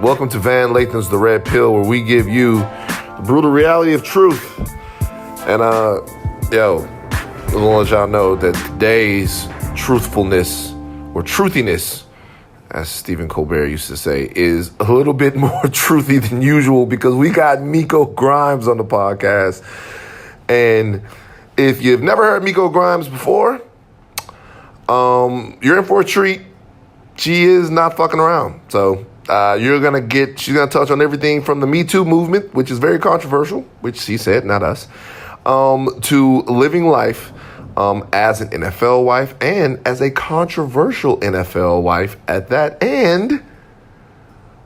Welcome to Van Lathan's The Red Pill, where we give you the brutal reality of truth. And, I want to let y'all know that today's truthfulness, or truthiness, as Stephen Colbert used to say, is a little bit more truthy than usual because we got Miko Grimes on the podcast. And if you've never heard Miko Grimes before, you're in for a treat. She is not fucking around. So she's going to touch on everything from the MeToo movement, which is very controversial, which she said, not us, to living life as an NFL wife and as a controversial NFL wife at that, and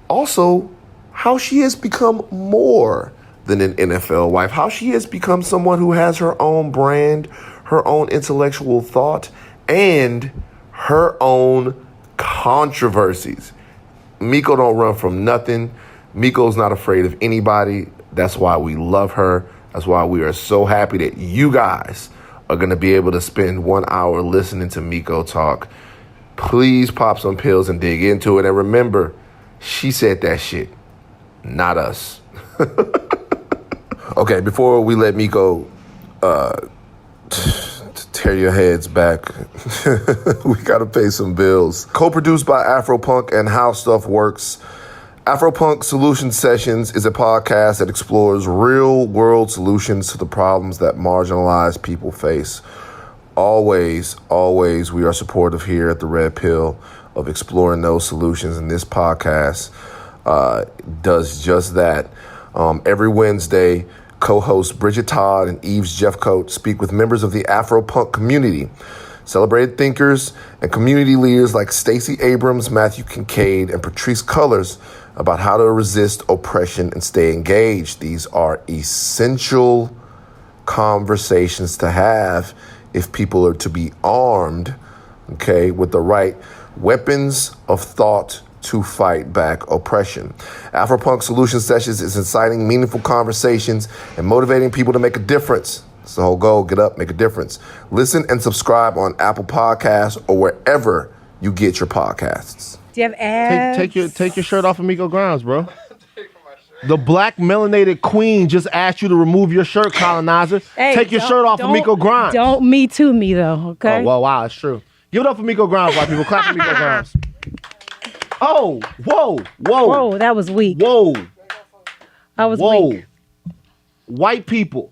also how she has become more than an NFL wife, how she has become someone who has her own brand, her own intellectual thought, and her own controversies. Miko don't run from nothing. Miko's not afraid of anybody. That's why we love her. That's why we are so happy that you guys are going to be able to spend 1 hour listening to Miko talk. Please pop some pills and dig into it. And remember, she said that shit, not us. Okay, before we let Miko tear your heads back, we gotta pay some bills. Co-produced by Afropunk and How Stuff Works, Afropunk Solution Sessions is a podcast that explores real-world solutions to the problems that marginalized people face. Always, we are supportive here at The Red Pill of exploring those solutions, and this podcast does just that. Every Wednesday, co-hosts Bridget Todd and Eves Jeffcoat speak with members of the Afropunk community, celebrated thinkers, and community leaders like Stacey Abrams, Matthew Kincaid, and Patrice Cullors about how to resist oppression and stay engaged. These are essential conversations to have if people are to be armed, okay, with the right weapons of thought to fight back oppression. Afropunk Solution Sessions is inciting meaningful conversations and motivating people to make a difference. That's the whole goal. Get up, make a difference. Listen and subscribe on Apple Podcasts or wherever you get your podcasts. Do you have ads? Take your shirt off of Miko Grimes, bro. The black melanated queen just asked you to remove your shirt, colonizer. Hey, take your shirt off of Miko Grimes. Don't me too me though, okay? Oh, well, wow, it's true. Give it up for Miko Grimes, white people. Clap for Miko Grimes. Oh, whoa. Whoa, that was weak. Whoa. I was weak. White people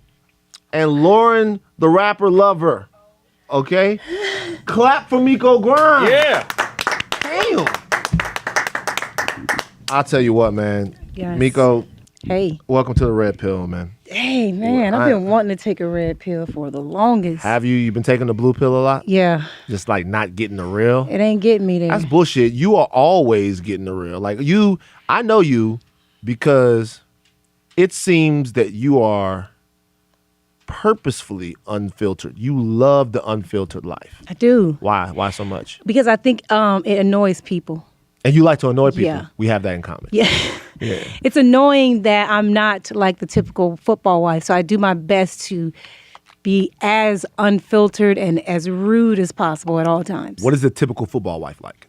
and Lauren, the rapper lover, okay? Clap for Miko Grimes. Yeah. Damn. I'll tell you what, man. Yes. Miko, hey. Welcome to the Red Pill, man. Hey, man, I've been wanting to take a red pill for the longest. Have you? You've been taking the blue pill a lot? Yeah. Just like not getting the real? It ain't getting me there. That's bullshit. You are always getting the real. Like I know you because it seems that you are purposefully unfiltered. You love the unfiltered life. I do. Why? Why so much? Because I think it annoys people. And you like to annoy people. Yeah. We have that in common. Yeah. Yeah. It's annoying that I'm not like the typical football wife, so I do my best to be as unfiltered and as rude as possible at all times. What is the typical football wife like?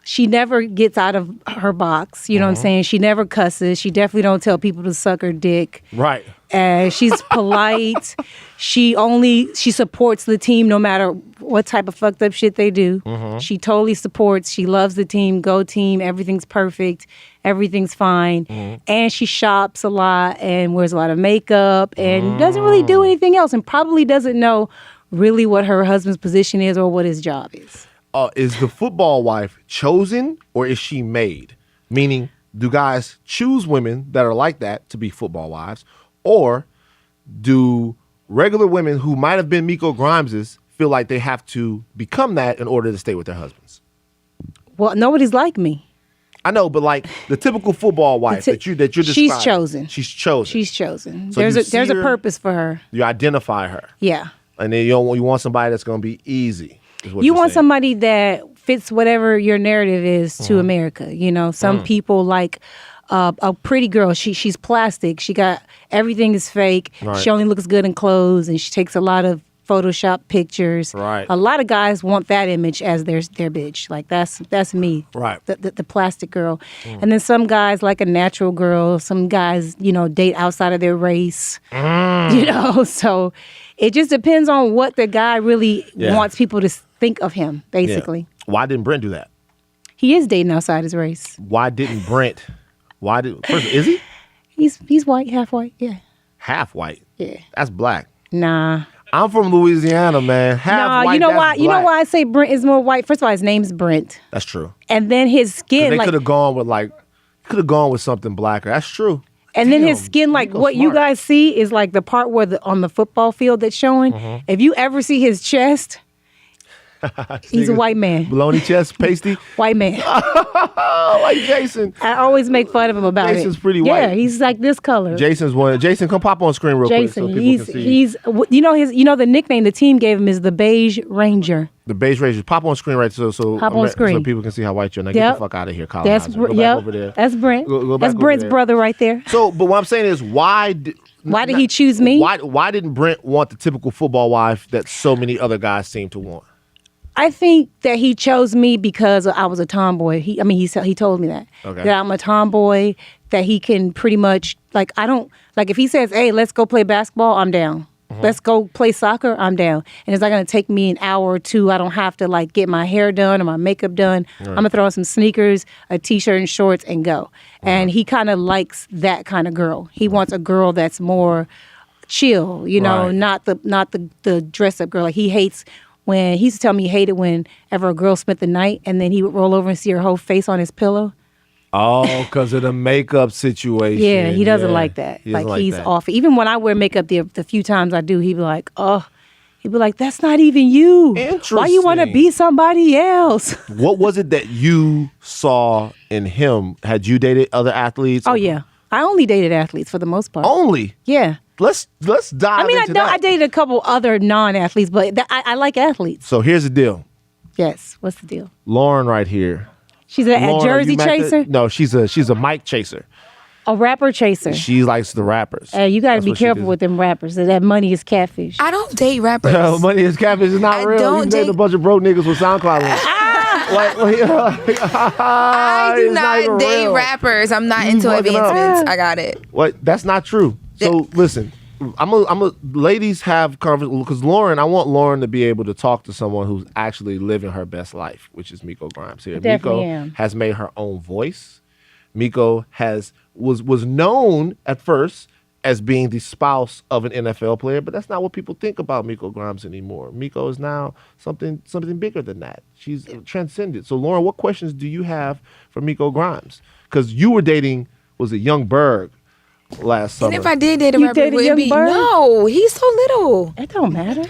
She never gets out of her box. You know what I'm saying? She never cusses. She definitely don't tell people to suck her dick. Right. She's polite. She supports the team no matter what type of fucked up shit they do. She totally supports. She loves the team. Go team. Everything's perfect. Everything's fine. And she shops a lot and wears a lot of makeup and doesn't really do anything else and probably doesn't know really what her husband's position is or what his job is. Is the football wife chosen or is she made? Meaning, do guys choose women that are like that to be football wives? Or do regular women who might have been Miko Grimes's feel like they have to become that in order to stay with their husbands? Well, nobody's like me. I know, but like the typical football wife that you're describing. She's chosen. She's chosen. She's chosen. So there's a purpose for her. You identify her. Yeah. And then you want somebody that's going to be easy. You want somebody that fits whatever your narrative is to America. You know, some people like a pretty girl. She's plastic. Everything is fake. Right. She only looks good in clothes, and she takes a lot of Photoshop pictures. Right. A lot of guys want that image as their bitch. Like that's me. Right. The plastic girl. And then some guys like a natural girl. Some guys, date outside of their race. So it just depends on what the guy really wants people to think of him, basically. Yeah. Why didn't Brent do that? He is dating outside his race. Why didn't Brent? First, is he? He's white, half white, yeah. Half white? Yeah. That's black. Nah. I'm from Louisiana, man. Half white, you know that's why? black. You know why I say Brent is more white? First of all, his name's Brent. That's true. And then his skin, They could have gone with something blacker. That's true. And then his skin, like Miko's what you smart. guys see is like the part where on the football field that's showing. If you ever see his chest, he's a white man. Bologna chest, pasty. White man. Like Jason. I always make fun of him about it. Jason's pretty Yeah, white. he's like this color. Jason's one. Jason, come pop on screen real Jason, quick so people can see. he's the nickname the team gave him is the Beige Ranger. The beige Rangers. Pop on screen right so Pop on screen. so people can see how white you're. Now get the fuck out of here, colonizer. That's Go back over there. That's Brent. Go back That's over Brent's there. brother right there. So, but what I'm saying is, why did he choose me? Why didn't Brent want the typical football wife that so many other guys seem to want? I think that he chose me because I was a tomboy. He told me that. Okay. That I'm a tomboy, that he can pretty much, if he says, hey, let's go play basketball, I'm down. Let's go play soccer, I'm down. And it's not going to take me an hour or two. I don't have to get my hair done or my makeup done. Right. I'm going to throw on some sneakers, a T-shirt and shorts and go. And he kind of likes that kind of girl. He wants a girl that's more chill, Right. not the dress-up girl. Like he used to tell me he hated whenever a girl spent the night and then he would roll over and see her whole face on his pillow. Oh, because of the makeup situation. Yeah, he doesn't like that. He's off. Even when I wear makeup, the few times I do, he'd be like, that's not even you. Why you want to be somebody else? What was it that you saw in him? Had you dated other athletes? Oh, yeah. I only dated athletes for the most part. Only? Yeah. Let's dive into that. I dated a couple other non-athletes, but I like athletes. So here's the deal. Yes. What's the deal? Lauren right here. She's a Lauren, jersey chaser? No, she's a mic chaser. A rapper chaser. She likes the rappers. You got to That's be what she careful does. with them rappers. That money is catfish. I don't date rappers. Money is catfish. It's not I real. don't You date a bunch of broke niggas with SoundCloud links. I do not date rappers. I'm not into fucking up. advancements. I got it. What? That's not true. So listen, ladies have conversations because I want Lauren to be able to talk to someone who's actually living her best life, which is Miko Grimes here. Definitely Miko am. has made her own voice. Miko was known at first as being the spouse of an NFL player, but that's not what people think about Miko Grimes anymore. Miko is now something bigger than that. She's transcended. So Lauren, what questions do you have for Miko Grimes? Because you were dating, was it Young Berg last summer? And if I did date a You rapper, dated would it Young be Berg? no? He's so little. It don't matter.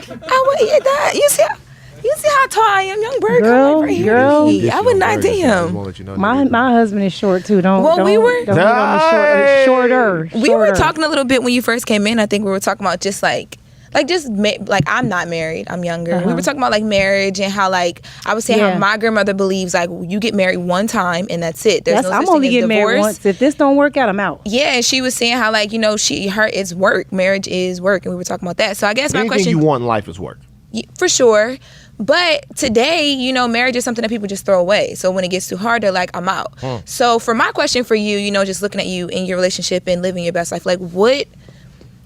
You see how tall I am, Young Berg. Girl, I'm right here. girl. I would not date him. My husband is short too. Don't we were- don't get on me shorter. We were talking a little bit when you first came in. I think we were talking about just I'm not married. I'm younger. We were talking about marriage and how I was saying how my grandmother believes you get married one time and that's it. There's no such I'm thing only as getting married divorce. once. If this don't work out, I'm out. Yeah, and she was saying how it's work. Marriage is work, and we were talking about that. So I guess my Anything question you want in life is work. for sure. But today, marriage is something that people just throw away. So when it gets too hard, they're like, I'm out. So for my question for you, just looking at you in your relationship and living your best life,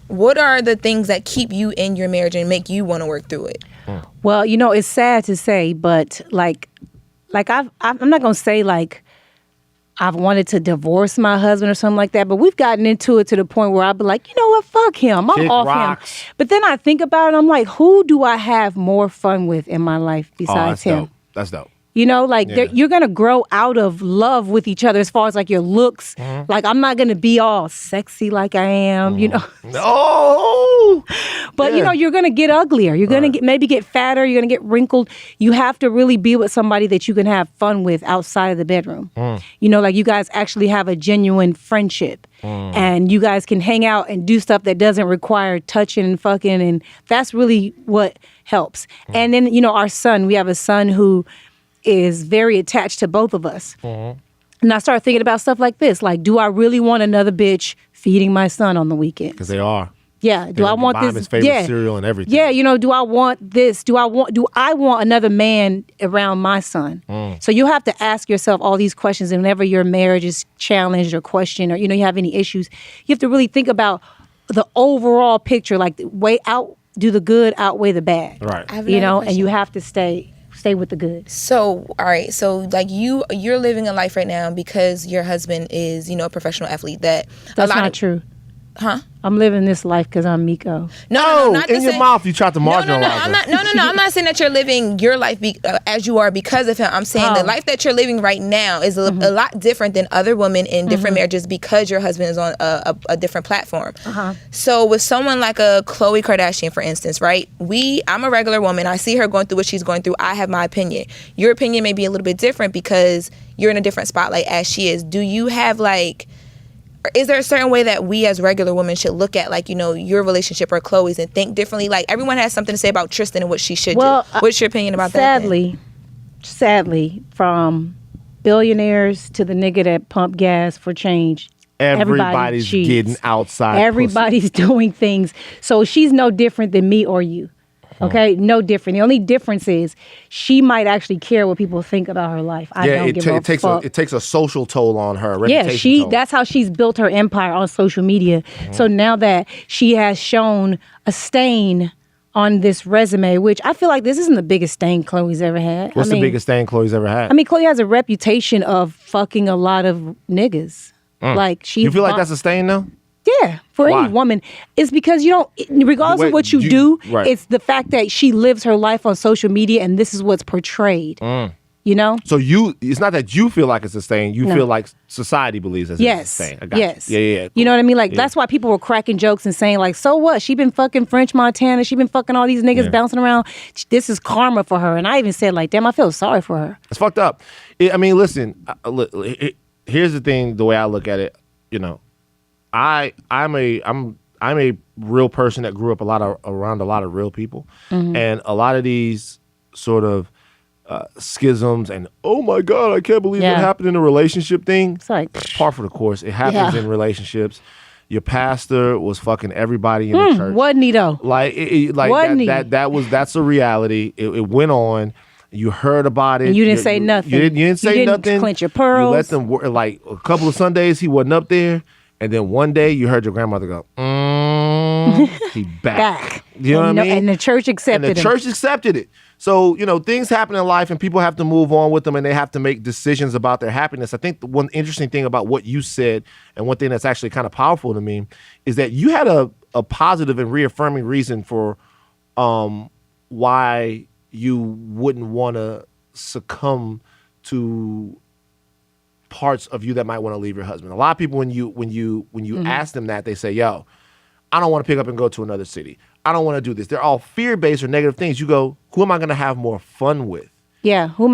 what are the things that keep you in your marriage and make you want to work through it? Well, it's sad to say, but I'm not gonna say I've wanted to divorce my husband or something like that, but we've gotten into it to the point where I'll be like, you know what, fuck him. I'm Kick off rocks. him. But then I think about it, I'm like, who do I have more fun with in my life besides him? Dope. That's dope. You're going to grow out of love with each other as far as your looks. I'm not going to be all sexy like I am, Oh! But, you're going to get uglier. You're going to maybe get fatter. You're going to get wrinkled. You have to really be with somebody that you can have fun with outside of the bedroom. You guys actually have a genuine friendship. And you guys can hang out and do stuff that doesn't require touching and fucking. And that's really what helps. And then, our son, we have a son who is very attached to both of us. And I start thinking about stuff like this. Do I really want another bitch feeding my son on the weekend? Because they are. Yeah. Do I want buy him this? his favorite yeah. cereal and everything. Yeah. Do I want this? Do I want another man around my son? So you have to ask yourself all these questions. And whenever your marriage is challenged or questioned, or you have any issues, you have to really think about the overall picture. Like do the good outweigh the bad? Right. I have another And question. you have to stay with the good. So, all right. So, like you're living a life right now because your husband is, a professional athlete. That's Not true. Huh? I'm living this life because I'm Miko. No, not in your mouth you tried to marginalize No, him. I'm not saying that you're living your life as you are because of him. I'm saying the life that you're living right now is a lot different than other women in different marriages because your husband is on a different platform. So with someone like a Khloe Kardashian, for instance, right? I'm a regular woman. I see her going through what she's going through. I have my opinion. Your opinion may be a little bit different because you're in a different spotlight as she is. Do you have is there a certain way that we as regular women should look at your relationship or Khloe's and think differently? Like everyone has something to say about Tristan and what she should do. What's your opinion about that? Sadly, from billionaires to the nigga that pump gas for change, Everybody's cheats. getting outside. Everybody's doing things. So she's no different than me or you. Okay, no different. The only difference is she might actually care what people think about her life. I don't give a fuck. It takes a social toll on her. Yeah, that's how she's built her empire on social media. So now that she has shown a stain on this resume, which I feel like this isn't the biggest stain Khloe's ever had. What's the biggest stain Khloe's ever had? I mean, Khloe has a reputation of fucking a lot of niggas. You feel like that's a stain though? Yeah, for Why? any woman. It's because regardless of what you do, it's the fact that she lives her life on social media and this is what's portrayed. So it's not that you feel like it's a stain. You feel like society believes it's a stain. I got you. Yeah. Cool. You know what I mean? Like, that's why people were cracking jokes and saying, like, so what? She been fucking French Montana. She been fucking all these niggas bouncing around. This is karma for her. And I even said, like, damn, I feel sorry for her. It's fucked up. Listen, here's the thing, the way I look at it, I'm a real person that grew up around a lot of real people, and a lot of these sort of schisms and oh my god, I can't believe that happened in a relationship thing. It's like par for the course. It happens in relationships. Your pastor was fucking everybody in the church. Wasn't he though? That's a reality. It went on. You heard about it. And you didn't say nothing. You didn't say nothing. Clench your pearls. You let them like a couple of Sundays he wasn't up there. And then one day you heard your grandmother go, he back. You know what I mean? And the church accepted it. And the church accepted it. So, things happen in life and people have to move on with them and they have to make decisions about their happiness. I think the one interesting thing about what you said and one thing that's actually kind of powerful to me is that you had a positive and reaffirming reason for why you wouldn't want to succumb to parts of you that might want to leave your husband. A lot of people, when you ask them that, they say, yo, I don't want to pick up and go to another city. I don't want to do this. They're all fear-based or negative things. You go, who am I going to have more fun with? Yeah, who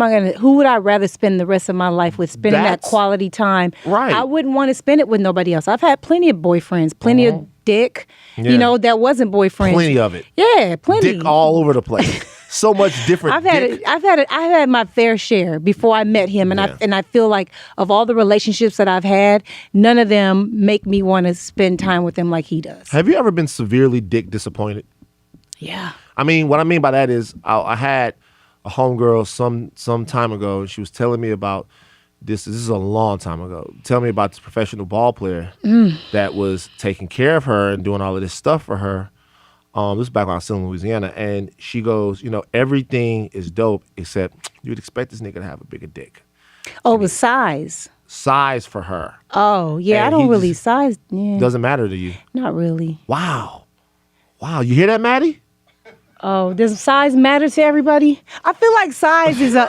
would I rather spend the rest of my life with, spending that quality time? Right. I wouldn't want to spend it with nobody else. I've had plenty of boyfriends, plenty of dick, that wasn't boyfriends. Plenty of it. Yeah, plenty. Dick all over the place. So much different. I've had my fair share before I met him, and I feel like of all the relationships that I've had, none of them make me want to spend time with him like he does. Have you ever been severely dick disappointed? Yeah. I mean, what I mean by that is I had a homegirl some time ago. She was telling me about this. This is a long time ago. Telling me about this professional ball player that was taking care of her and doing all of this stuff for her. This was back when I was still in Louisiana, and she goes, everything is dope except you'd expect this nigga to have a bigger dick. Oh, the size. Size for her. Oh, yeah, And I don't he really just size. Yeah, Doesn't matter to you. not really. Wow. You hear that, Maddie? Oh, does size matter to everybody? I feel like size is a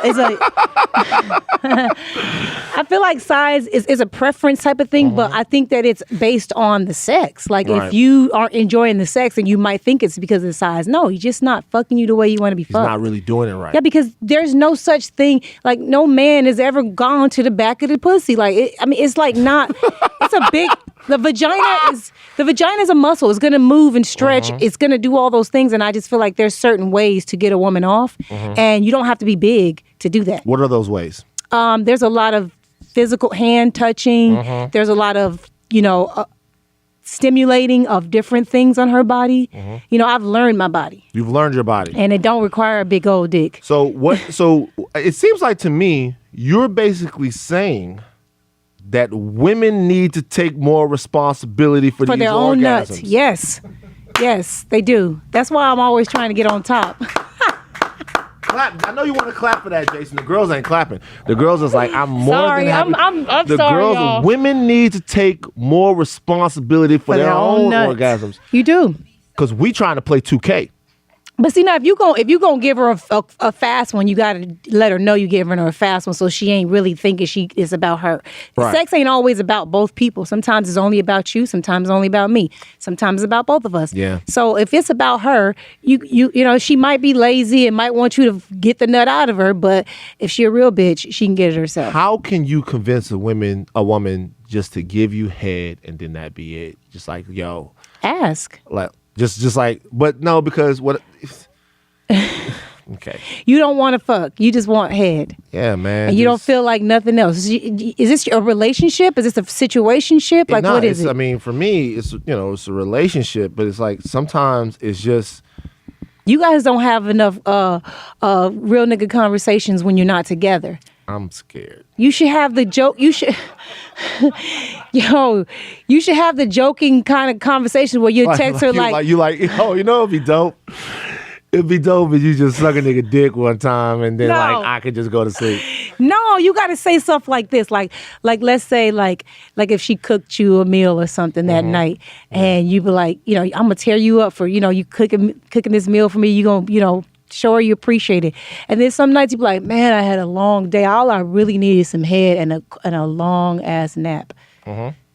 I feel like size is a preference type of thing, but I think that it's based on the sex. Like Right. if you aren't enjoying the sex and you might think it's because of the size. No, he's just not fucking you the way you want to be He's fucked. not really doing it right. Yeah, because there's no such thing. Like no man has ever gone to the back of the pussy. Like it's like not. It's a big. The vagina is a muscle. It's gonna move and stretch. It's gonna do all those things. And I just feel like there's certain ways to get a woman off, and you don't have to be big to do that. What are those ways? There's a lot of physical hand touching. There's a lot of stimulating of different things on her body. You know, I've learned my body. You've learned your body. And it don't require a big old dick. So it seems like to me, you're basically saying that women need to take more responsibility for these their own orgasms. nuts. Yes. Yes, they do. That's why I'm always trying to get on top. Clap. I know you want to clap for that, Jason. The girls ain't clapping. The girls is like, I'm more Sorry, than happy. I'm the sorry, girls, y'all. women need to take more responsibility for their own nuts. orgasms. You do. Because we trying to play 2K. But see, now if you gonna give her a fast one, you gotta let her know you giving her a fast one, so she ain't really thinking it's about her. Right. Sex ain't always about both people. Sometimes it's only about you. Sometimes it's only about me. Sometimes it's about both of us. Yeah. So if it's about her, you know she might be lazy and might want you to get the nut out of her, but if she a real bitch, she can get it herself. How can you convince a woman just to give you head and then that be it? Just like, yo, Ask. like just like, but no, because what? Okay. You don't want to fuck. You just want head. Yeah, man. And you don't feel like nothing else. Is this a relationship? Is this a situationship? Like, what is it? I mean, for me, it's it's a relationship, but it's like sometimes it's just. You guys don't have enough real nigga conversations when you're not together. I'm scared. You should have the joke. You should, you should have the joking kind of conversation where you text her like, it'd be dope. It'd be dope if you just suck a nigga dick one time and then No. like I could just go to sleep. no, you got to say stuff like this, like let's say like if she cooked you a meal or something that night, and you be like, I'm gonna tear you up for you cooking this meal for me. You gonna show her you appreciate it. And then some nights you be like, man, I had a long day. All I really need is some head and a long ass nap.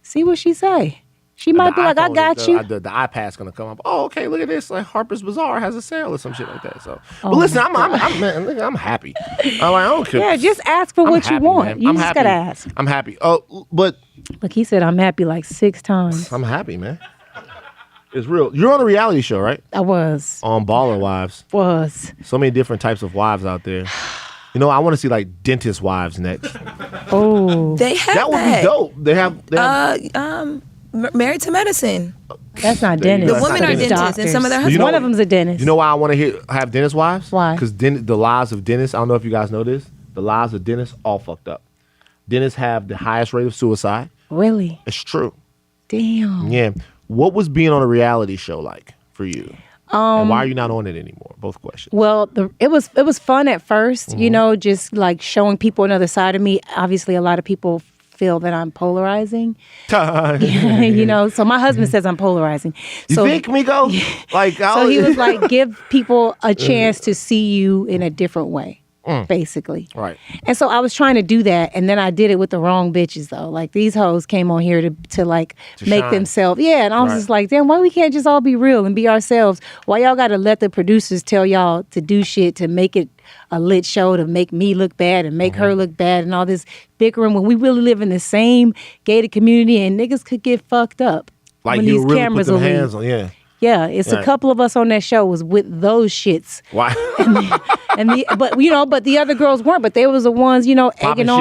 See what she say. She might be like, I got you. The iPad's gonna come up. Oh, okay, look at this. Like Harper's Bazaar has a sale or some shit like that. So, but listen, I'm happy. I don't care. Yeah, just ask for what you want. Man. You I'm just happy. gotta ask. I'm happy. Oh, but Look, he said I'm happy like 6 times. I'm happy, man. It's real. You're on a reality show, right? I was. On Baller Wives. Was. So many different types of wives out there. I want to see like dentist wives next. Oh. They have That would be dope. They have Married to Medicine. That's not dentist. The women are It's dentists, and some of their doctors. husbands. One of them's a dentist. You know why I want to have dentist wives? Why? Because the lives of dentists, I don't know if you guys know this, the lives of dentists all fucked up. Dentists have the highest rate of suicide. Really? It's true. Damn. Yeah. What was being on a reality show like for you? And why are you not on it anymore? Both questions. Well, it was fun at first, just like showing people another side of me. Obviously, a lot of people feel that I'm polarizing. So my husband says I'm polarizing. You So think, Miko? so he was like, give people a chance to see you in a different way, basically. Right. And so I was trying to do that, and then I did it with the wrong bitches though. Like these hoes came on here to make shine. themselves. Yeah, and I was Right. just like, damn, why we can't just all be real and be ourselves? Why y'all got to let the producers tell y'all to do shit to make it a lit show, to make me look bad and make her look bad and all this bickering when we really live in the same gated community and niggas could get fucked up Like when you these really cameras put them are hands leave. on, yeah. Yeah, it's Right. a couple of us on that show was with those shits. Why? But the other girls weren't. But they was the ones, egging on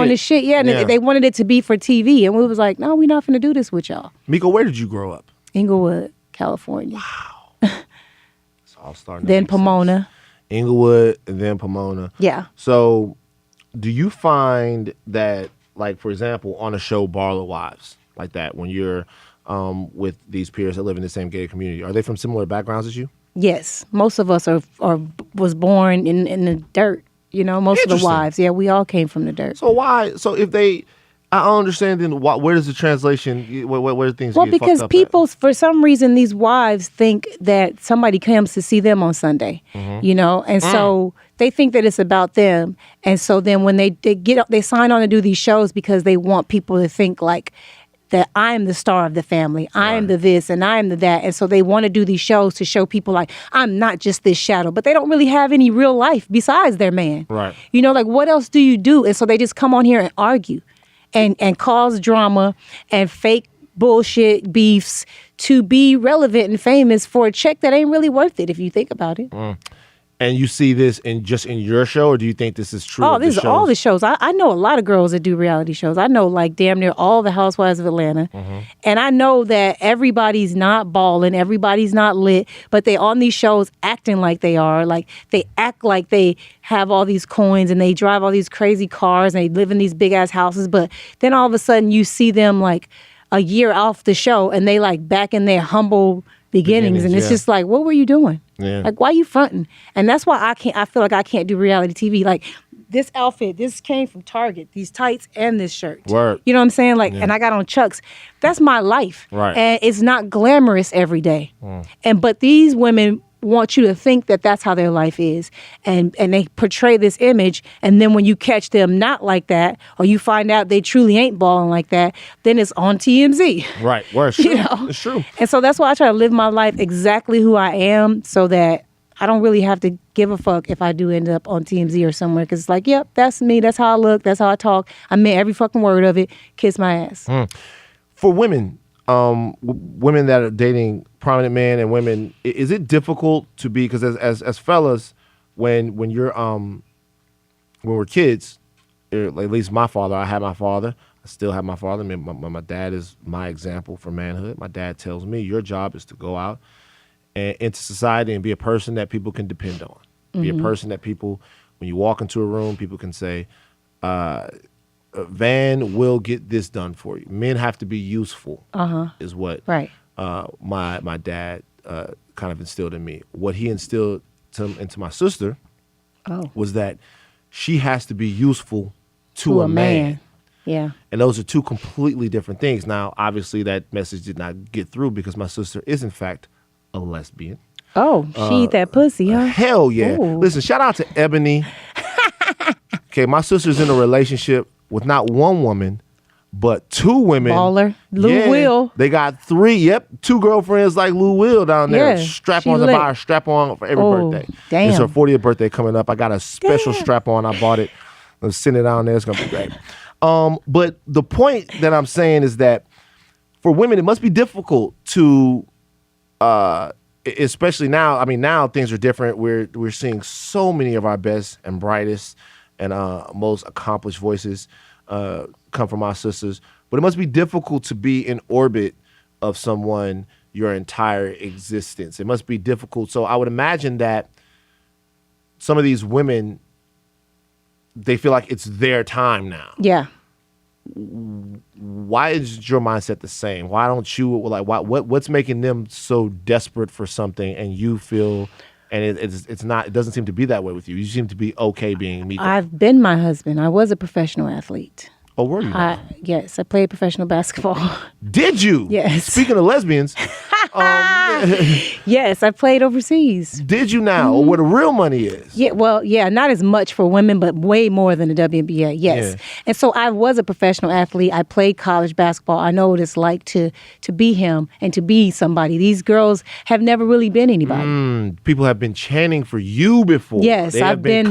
shit. the shit. Yeah, and Yeah. they wanted it to be for TV, and we was like, no, we're not gonna do this with y'all. Miko, where did you grow up? Inglewood, California, It's all starting. to then make sense. Pomona. Inglewood and then Pomona. Yeah. So, do you find that, like, for example, on a show, Baller Wives, like that, when you're with these peers that live in the same gated community, are they from similar backgrounds as you? Yes, most of us was born in the dirt. Most of the Interesting. wives. Yeah, we all came from the dirt. So why? So if they, I don't understand. Then where does the translation? Where do things? Well, get because fucked up people, for some reason, these wives think that somebody comes to see them on Sunday, and so they think that it's about them. And so then when they get up, they sign on to do these shows because they want people to think like that I'm the star of the family. I am the this and I am the that. And so they want to do these shows to show people like, I'm not just this shadow, but they don't really have any real life besides their man. Right. Like what else do you do? And so they just come on here and argue and cause drama and fake bullshit beefs to be relevant and famous for a check that ain't really worth it if you think about it. And you see this in your show, or do you think this is true? Oh, this is all the shows. I know a lot of girls that do reality shows. I know like damn near all the Housewives of Atlanta. And I know that everybody's not balling, everybody's not lit, but they on these shows acting like they are. Like they act like they have all these coins and they drive all these crazy cars and they live in these big ass houses. But then all of a sudden you see them like a year off the show and they like back in their humble beginnings and it's just like, what were you doing? Yeah. Like, why you fronting? And that's why I feel like I can't do reality TV. Like, this outfit, this came from Target, these tights and this shirt. Word. You know what I'm saying? Like, and I got on Chucks. That's my life. Right. And it's not glamorous every day. But these women want you to think that that's how their life is. And they portray this image. And then when you catch them not like that, or you find out they truly ain't balling like that, then it's on TMZ. Right. Well, it's true. You know? It's true. And so that's why I try to live my life exactly who I am so that I don't really have to give a fuck if I do end up on TMZ or somewhere. Because it's like, yep, that's me. That's how I look. That's how I talk. I meant every fucking word of it. Kiss my ass. For women, women that are dating prominent men and women, is it difficult to be, because as fellas, when you're when we're kids, at least my father, I had my father, I still have my father. I mean, my dad is my example for manhood. My dad tells me your job is to go out and into society and be a person that people can depend on. Be a person that people, when you walk into a room, people can say, Van will get this done for you. Men have to be useful, is what Right. My dad kind of instilled in me. What he instilled into my sister was that she has to be useful to a man. Yeah. And those are two completely different things. Now, obviously, that message did not get through because my sister is, in fact, a lesbian. Oh, she eat that pussy, huh? Hell yeah. Ooh. Listen, shout out to Ebony. Okay, my sister's in a relationship with not one woman, but two women. Baller. Lou Will. They got two girlfriends like Lou Will down there. Yeah, Strap-ons she to lit. buy her strap-on for every birthday. Damn. It's her 40th birthday coming up. I got a special strap-on. I bought it. I'm send it down there. It's going to be great. But the point that I'm saying is that for women, it must be difficult to, especially now. I mean, now things are different. We're seeing so many of our best and brightest and most accomplished voices come from our sisters. But it must be difficult to be in orbit of someone your entire existence. It must be difficult. So I would imagine that some of these women, they feel like it's their time now. Yeah. Why is your mindset the same? Why don't you what's making them so desperate for something and you feel and it's not, it doesn't seem to be that way with you. You seem to be okay being Miko. I've been my husband. I was a professional athlete. Oh, were you? Yes, I played professional basketball. Did you? Yes. Speaking of lesbians, Yes, I played overseas. did you now? Or where the real money is? Yeah, well, yeah, not as much for women, but way more than the WNBA. Yes. Yeah. And so I was a professional athlete. I played college basketball. I know what it's like to be him and to be somebody. These girls have never really been anybody. People have been chanting for you before. Yes, they've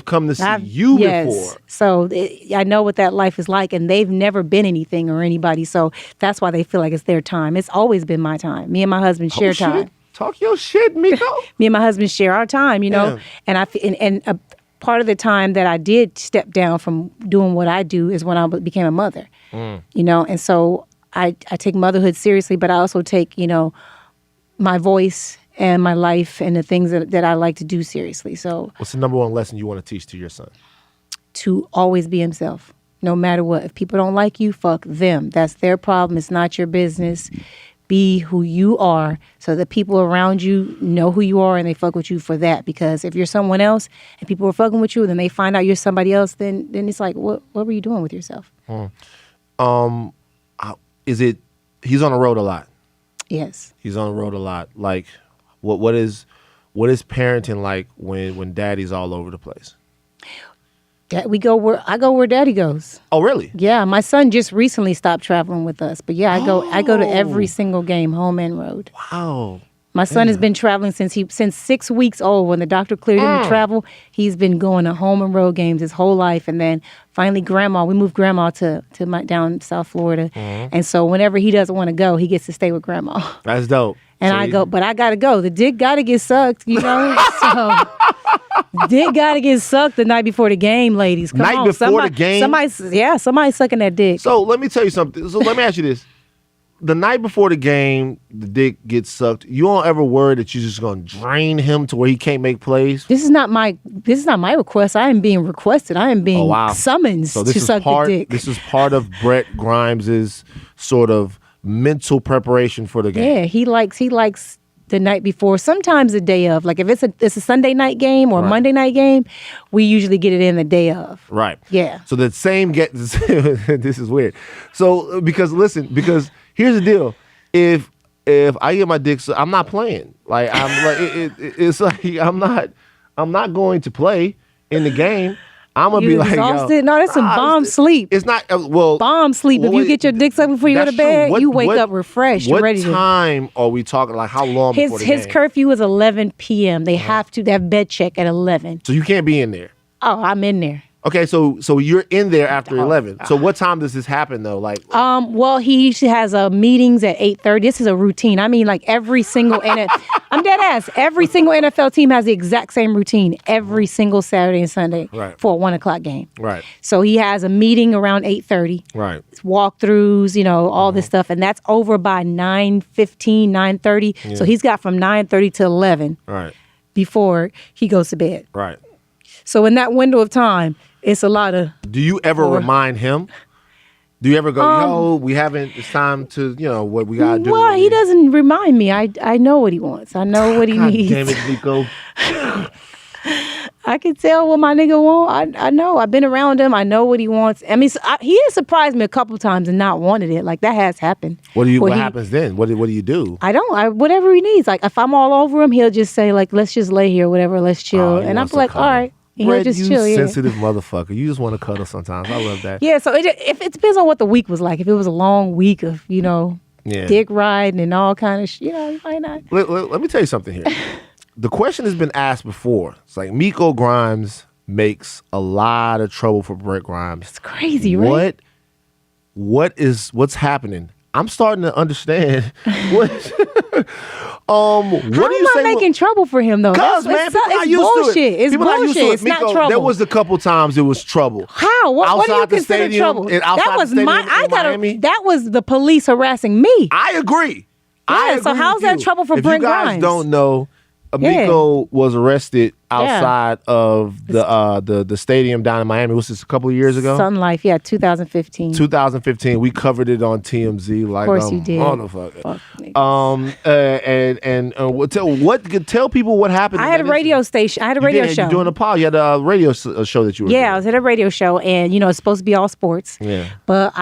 come to see you before. So I know what that life is like, and they've never been anything or anybody. So that's why they feel like it's their time. It's always been my time. Me and my husband share time. Talk your shit, Miko. Me and my husband share our time, you know. Yeah. And a part of the time that I did step down from doing what I do is when I became a mother, you know. And so I take motherhood seriously, but I also take, you know, my voice and my life and the things that I like to do seriously. So What's the number one lesson you want to teach to your son? to always be himself, no matter what. If people don't like you, fuck them. That's their problem. It's not your business. Be who you are so that people around you know who you are and they fuck with you for that. Because if you're someone else and people are fucking with you and then they find out you're somebody else, then it's like, what were you doing with yourself? He's on the road a lot. Yes. He's on the road a lot. Like, what is parenting like when daddy's all over the place? I go where daddy goes. Oh, really? Yeah, my son just recently stopped traveling with us. But yeah, I go to every single game, home and road. Wow. My son has been traveling since 6 weeks old. When the doctor cleared him to travel, he's been going to home and road games his whole life. And then finally, we moved grandma to down South Florida. And so whenever he doesn't want to go, he gets to stay with grandma. That's dope. And but I gotta go. The dick gotta get sucked, you know. So Dick gotta get sucked the night before the game, ladies. Come Night on. before the game? Somebody's sucking that dick. So let me tell you something. So let me ask you this. The night before the game, the dick gets sucked. You don't ever worry that you're just gonna drain him to where he can't make plays? This is not my request. I am being requested. I am being summoned So this to is suck part, the dick. This is part of Brent Grimes's sort of mental preparation for the game. Yeah, he likes the night before, sometimes the day of. Like if it's a Sunday night game or a Monday night game, we usually get it in the day of. Right. Yeah. So the same this is weird. So because here's the deal. If I get my dick sucked, I'm not playing. Like I'm like it's like I'm not going to play in the game. I'm gonna be like, exhausted? yo, No, that's some bomb sleep. It's not bomb sleep. If you get your dick sucked before you go to bed, you wake up refreshed. What ready time are we talking? Like how long before the his game? curfew is 11 p.m. They have bed check at 11. So you can't be in there. Oh, I'm in there. Okay, so you're in there after 11. So what time does this happen though? Like, well, he usually has meetings at 8:30. This is a routine. I mean, like every single I'm dead ass. Every single NFL team has the exact same routine every single Saturday and Sunday for a 1:00 game. Right. So he has a meeting around 8:30. Right. Walkthroughs, all this stuff, and that's over by 9:15, 9:30. Yeah. So he's got from 9:30 to 11. Right. Before he goes to bed. Right. So in that window of time, it's a lot of. Do you ever remind him? Do you ever go, it's time to, what we gotta do? Well, he doesn't remind me. I know what he wants. I know what he needs. Damn it, Miko. I can tell what my nigga want. I know. I've been around him. I know what he wants. I mean, he has surprised me a couple times and not wanted it. Like that has happened. What happens then? What do you do? Whatever he needs. Like if I'm all over him, he'll just say like, let's just lay here, whatever. Let's chill. And I'm like, all right. And Brent, he'll just chill. Sensitive motherfucker. You just want to cuddle sometimes. I love that. Yeah. So it depends on what the week was like. If it was a long week of dick riding and all kind of you might not. Let me tell you something here. The question has been asked before. It's like Miko Grimes makes a lot of trouble for Brent Grimes. It's crazy, right? What's happening? I'm starting to understand what. How am I making trouble for him though? Because man, people not used bullshit. to it. It's people bullshit. Not used to it. It's Miko, not trouble. There was a couple times it was trouble. How? What do you consider trouble? That was Miami. That was the police harassing me. I agree. Yeah, so how's that trouble for Brent Grimes? If you guys don't know, Miko was arrested outside of the stadium down in Miami. Was this a couple of years ago? Sun Life, 2015. 2015. We covered it on TMZ. Like, of course you did. Motherfucker. Tell people what happened. I had a radio station. I had a radio show. You're doing a pod. You had a radio show that you were doing. I was at a radio show, and it's supposed to be all sports. Yeah. But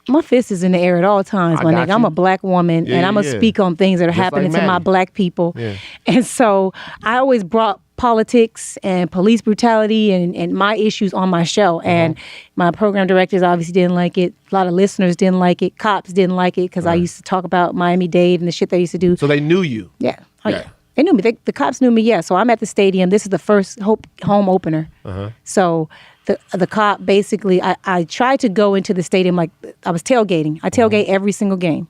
my fist is in the air at all times, my nigga. I'm a black woman, and I'm going to speak on things that are happening to my black people. Yeah. And so I always brought politics and police brutality and my issues on my show. And my program directors obviously didn't like it. A lot of listeners didn't like it. Cops didn't like it because I used to talk about Miami-Dade and the shit they used to do. So they knew you? Yeah. Yeah. They knew me. The cops knew me, So I'm at the stadium. This is the first home opener. So the cop basically, I tried to go into the stadium like I was tailgating. I tailgate every single game.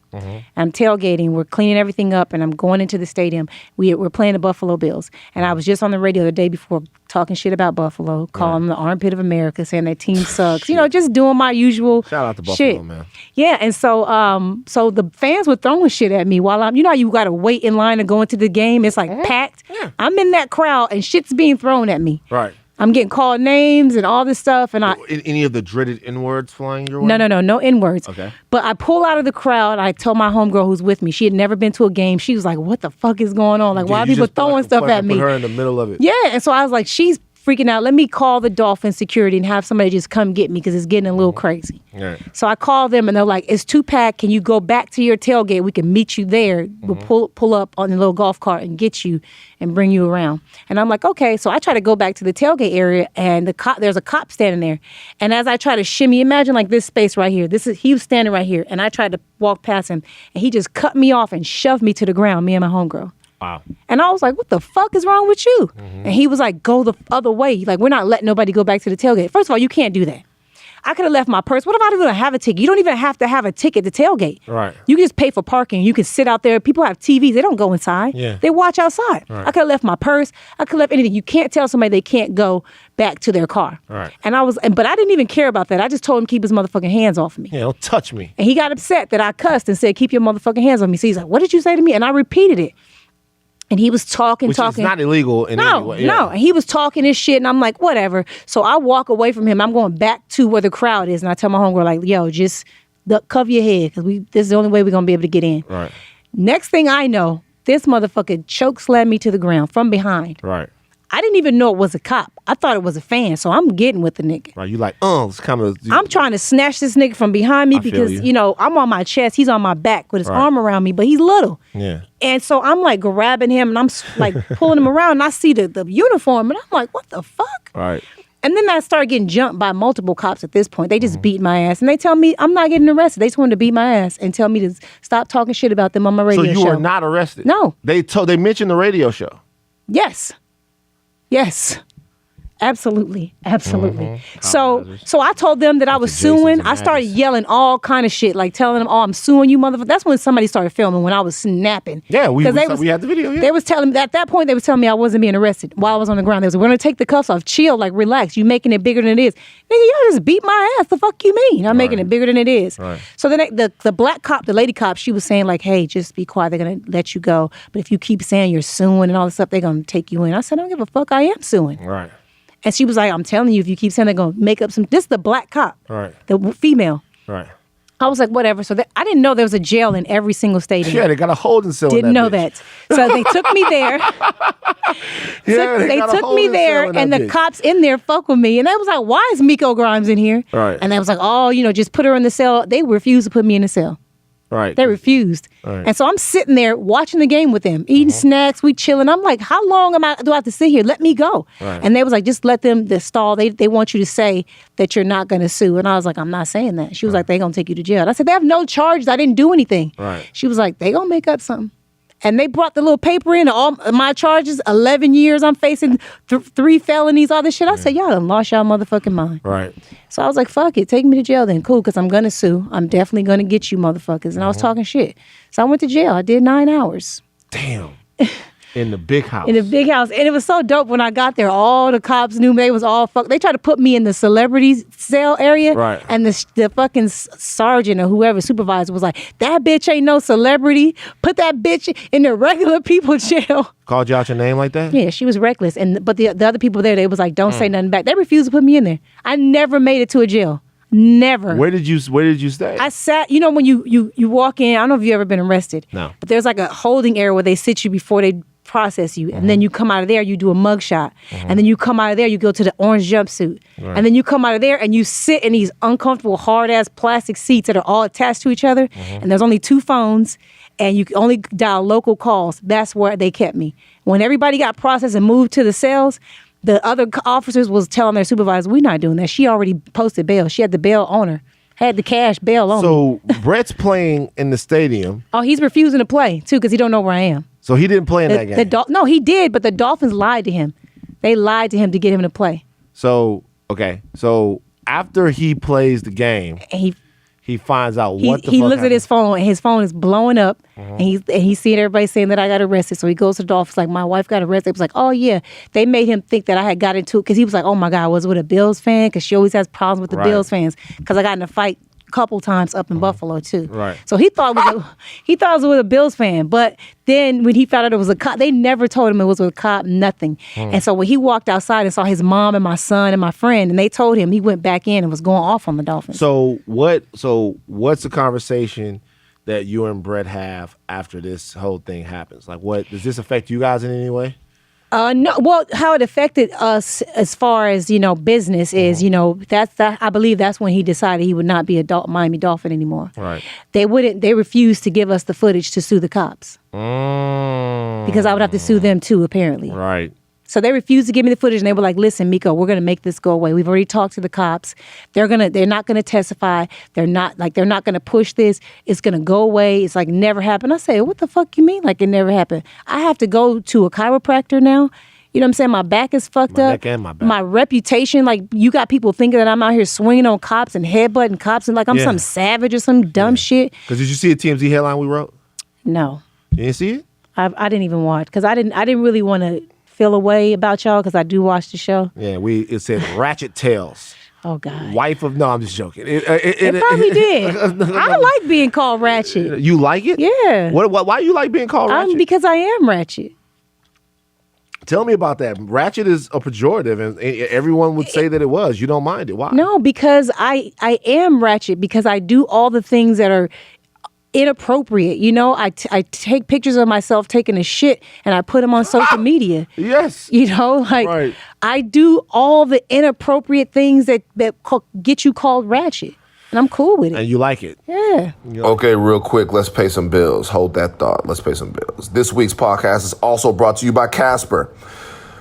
I'm tailgating. We're cleaning everything up, and I'm going into the stadium. We're playing the Buffalo Bills. And I was just on the radio the day before talking shit about Buffalo, calling them the armpit of America, saying that team sucks. Just doing my usual shout out to Buffalo, shit. Man. Yeah, and so the fans were throwing shit at me while how you got to wait in line to go into the game. It's like packed. Yeah. I'm in that crowd, and shit's being thrown at me. Right. I'm getting called names and all this stuff. And any of the dreaded N-words flying your way? No N-words. Okay. But I pull out of the crowd. I told my homegirl who's with me. She had never been to a game. She was like, what the fuck is going on? Like, why are people throwing stuff at me? Put her in the middle of it. Yeah. And so I was like, she's freaking out. Let me call the Dolphin security and have somebody just come get me because it's getting a little crazy. Right. So I called them and they're like, it's 2-pack. Can you go back to your tailgate? We can meet you there. We'll pull up on the little golf cart and get you and bring you around. And I'm like, okay. So I try to go back to the tailgate area and there's a cop standing there. And as I try to shimmy, imagine like this space right here. He was standing right here and I tried to walk past him and he just cut me off and shoved me to the ground, me and my homegirl. Wow. And I was like, what the fuck is wrong with you? And he was like, go the other way. Like, we're not letting nobody go back to the tailgate. First of all, you can't do that. I could have left my purse. What if I didn't even have a ticket? You don't even have to have a ticket to tailgate. Right. You can just pay for parking. You can sit out there. People have TVs. They don't go inside. Yeah. They watch outside. Right. I could have left my purse. I could have left anything. You can't tell somebody they can't go back to their car. Right. But I didn't even care about that. I just told him keep his motherfucking hands off of me. Yeah, don't touch me. And he got upset that I cussed and said, keep your motherfucking hands on me. So he's like, what did you say to me? And I repeated it. And he was talking. Which is not illegal in any way. Yeah. No. And he was talking his shit, and I'm like, whatever. So I walk away from him. I'm going back to where the crowd is, and I tell my homegirl, like, yo, just cover your head, because this is the only way we're going to be able to get in. Right. Next thing I know, this motherfucker choke slammed me to the ground from behind. Right. I didn't even know it was a cop. I thought it was a fan, so I'm getting with the nigga. Right. You like, it's kind of. I'm trying to snatch this nigga from behind me because, you. I'm on my chest. He's on my back with his Right. arm around me, but he's little. Yeah. And so I'm like grabbing him and I'm like pulling him around, and I see the uniform, and I'm like, what the fuck? Right. And then I started getting jumped by multiple cops at this point. They just beat my ass. And they tell me I'm not getting arrested. They just wanted to beat my ass and tell me to stop talking shit about them on my radio show. So you were not arrested? No. They mentioned the radio show. Yes. Yes. Absolutely. Mm-hmm. So I told them that I was Jason's suing. and I started Maddie's. yelling all kind of shit, like telling them, oh, I'm suing you, motherfucker. That's when somebody started filming, when I was snapping. Yeah, we 'Cause we had the video. Yeah. They was telling me, at that point, they was telling me I wasn't being arrested while I was on the ground. They was like, we're going to take the cuffs off. Chill, like, relax. You making it bigger than it is. Nigga, y'all just beat my ass. The fuck you mean? I'm making it bigger than it is. Right. So then the black cop, the lady cop, she was saying like, hey, just be quiet. They're going to let you go. But if you keep saying you're suing and all this stuff, they're going to take you in. I said, I don't give a fuck. I am suing. Right. And she was like, I'm telling you, if you keep saying they're going to make up some... This is the black cop. Right. The female. Right. I was like, whatever. So I didn't know there was a jail in every single stadium. Yeah, they got a holding cell. Didn't in know bitch. that. So they took me there. They got a took me holding there, cell in and that the bitch. cops in there fuck with me. And they was like, why is Miko Grimes in here? Right. And they was like, oh, just put her in the cell. They refused to put me in the cell. Right. They refused. Right. And so I'm sitting there watching the game with them, eating snacks, we chilling. I'm like, how long do I have to sit here? Let me go. Right. And they was like, just let them stall. They want you to say that you're not going to sue. And I was like, I'm not saying that. She was like, they going to take you to jail. And I said, they have no charges. I didn't do anything. Right. She was like, they going to make up something. And they brought the little paper in, all my charges, 11 years, I'm facing 3 felonies, all this shit. I said, y'all done lost y'all motherfucking mind. Right. So I was like, fuck it, take me to jail then. Cool, because I'm going to sue. I'm definitely going to get you motherfuckers. And I was talking shit. So I went to jail. I did 9 hours. Damn. In the big house. In the big house. And it was so dope when I got there. All the cops knew me. They was all fuck. They tried to put me in the celebrity cell area. Right. And the fucking sergeant or whoever supervisor was like, that bitch ain't no celebrity. Put that bitch in the regular people jail. Called you out your name like that? Yeah, she was reckless. But the other people there, they was like, don't say nothing back. They refused to put me in there. I never made it to a jail. Never. Where did you stay? I sat, when you walk in, I don't know if you've ever been arrested. No. But there's like a holding area where they sit you before they process you. And then you come out of there, you do a mug shot. And then you come out of there, you go to the orange jumpsuit. Right. And then you come out of there and you sit in these uncomfortable, hard-ass plastic seats that are all attached to each other. And there's only 2 phones. And you can only dial local calls. That's where they kept me. When everybody got processed and moved to the cells, the other officers was telling their supervisor, we're not doing that. She already posted bail. She had the bail on her. Had the cash bail on me. So Brett's playing in the stadium. Oh, he's refusing to play, too, because he don't know where I am. So he didn't play in that game. No, he did, but the Dolphins lied to him. They lied to him to get him to play. So, okay. So after he plays the game, And he finds out he what the fuck looks at happened. his phone, and his phone is blowing up, and he's seeing everybody saying that I got arrested. So he goes to the Dolphins like, my wife got arrested. It was like, oh yeah, they made him think that I had got into it because he was like, oh my God, I was with a Bills fan because she always has problems with the Right. Bills fans because I got in a fight couple times up in Buffalo too. Right. So he thought it was with a Bills fan, but then when he found out it was a cop, they never told him it was with a cop, nothing. And so when he walked outside and saw his mom and my son and my friend, and they told him, he went back in and was going off on the Dolphins. So what's the conversation that you and Brett have after this whole thing happens? Like, what does this affect you guys in any way? No, well, how it affected us as far as, business is, I believe that's when he decided he would not be a Miami Dolphin anymore. Right. They refused to give us the footage to sue the cops because I would have to sue them too, apparently. Right. So they refused to give me the footage, and they were like, listen, Miko, we're going to make this go away. We've already talked to the cops. They're not going to testify. They're not going to push this. It's going to go away. It's like never happened. I say, what the fuck you mean? Like it never happened. I have to go to a chiropractor now. You know what I'm saying? My back is fucked My up. neck and my back. My reputation, like you got people thinking that I'm out here swinging on cops and headbutting cops and like I'm some savage or some dumb shit. Because did you see a TMZ headline we wrote? No, You didn't see it? I didn't even watch because I didn't really want to feel a way about y'all because I do watch the show. Yeah, it said Ratchet Tails. Oh God. Wife of, no, I'm just joking. It Probably did. I like being called ratchet. You like it? Yeah. Why you like being called ratchet? Because I am ratchet. Tell me about that. Ratchet is a pejorative, and everyone would say that it was. You don't mind it. Why? No, because I am ratchet because I do all the things that are inappropriate. You know, I take pictures of myself taking a shit and I put them on social media. Yes. You know, like Right. I do all the inappropriate things that get you called ratchet. And I'm cool with it. And you like it. Yeah. Okay, real quick, let's pay some bills. Hold that thought. Let's pay some bills. This week's podcast is also brought to you by Casper.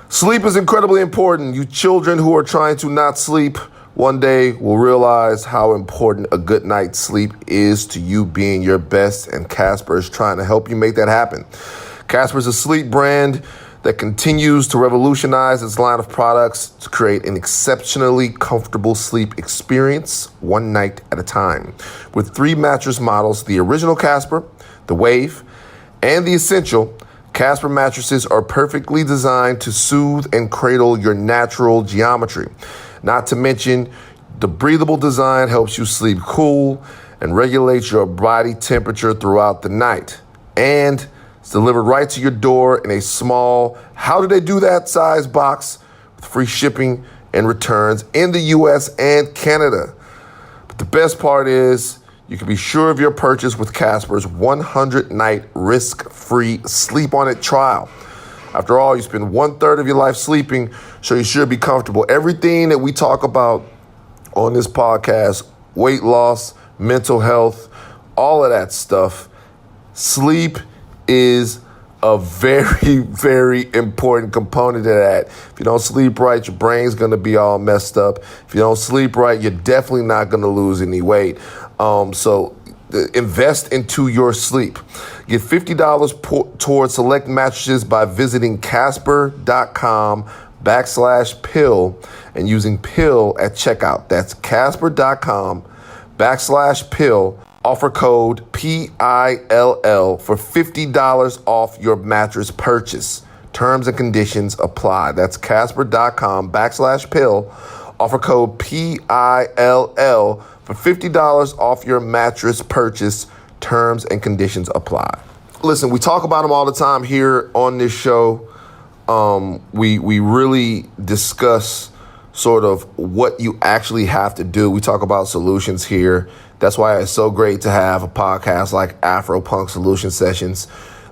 Sleep is incredibly important. You children who are trying to not sleep one day will realize how important a good night's sleep is to you being your best, and Casper is trying to help you make that happen. Casper is a sleep brand that continues to revolutionize its line of products to create an exceptionally comfortable sleep experience one night at a time. With 3 mattress models, the original Casper, the Wave, and the Essential, Casper mattresses are perfectly designed to soothe and cradle your natural geometry. Not to mention, the breathable design helps you sleep cool and regulates your body temperature throughout the night. And it's delivered right to your door in a small, how do they do that size box with free shipping and returns in the US and Canada. But the best part is you can be sure of your purchase with Casper's 100-night risk-free sleep on it trial. After all, you spend 1/3 of your life sleeping, so you should be comfortable. Everything that we talk about on this podcast, weight loss, mental health, all of that stuff, sleep is a very, very important component of that. If you don't sleep right, your brain's going to be all messed up. If you don't sleep right, you're definitely not going to lose any weight. So invest into your sleep. Get $50 towards select mattresses by visiting casper.com/pill and using pill at checkout. That's casper.com/pill. Offer code PILL for $50 off your mattress purchase. Terms and conditions apply. That's casper.com/pill. Offer code PILL for $50 off your mattress purchase. Terms and conditions apply. Listen, we talk about them all the time here on this show. We really discuss sort of what you actually have to do. We talk about solutions here. That's why it's so great to have a podcast like Afro Punk Solution Sessions,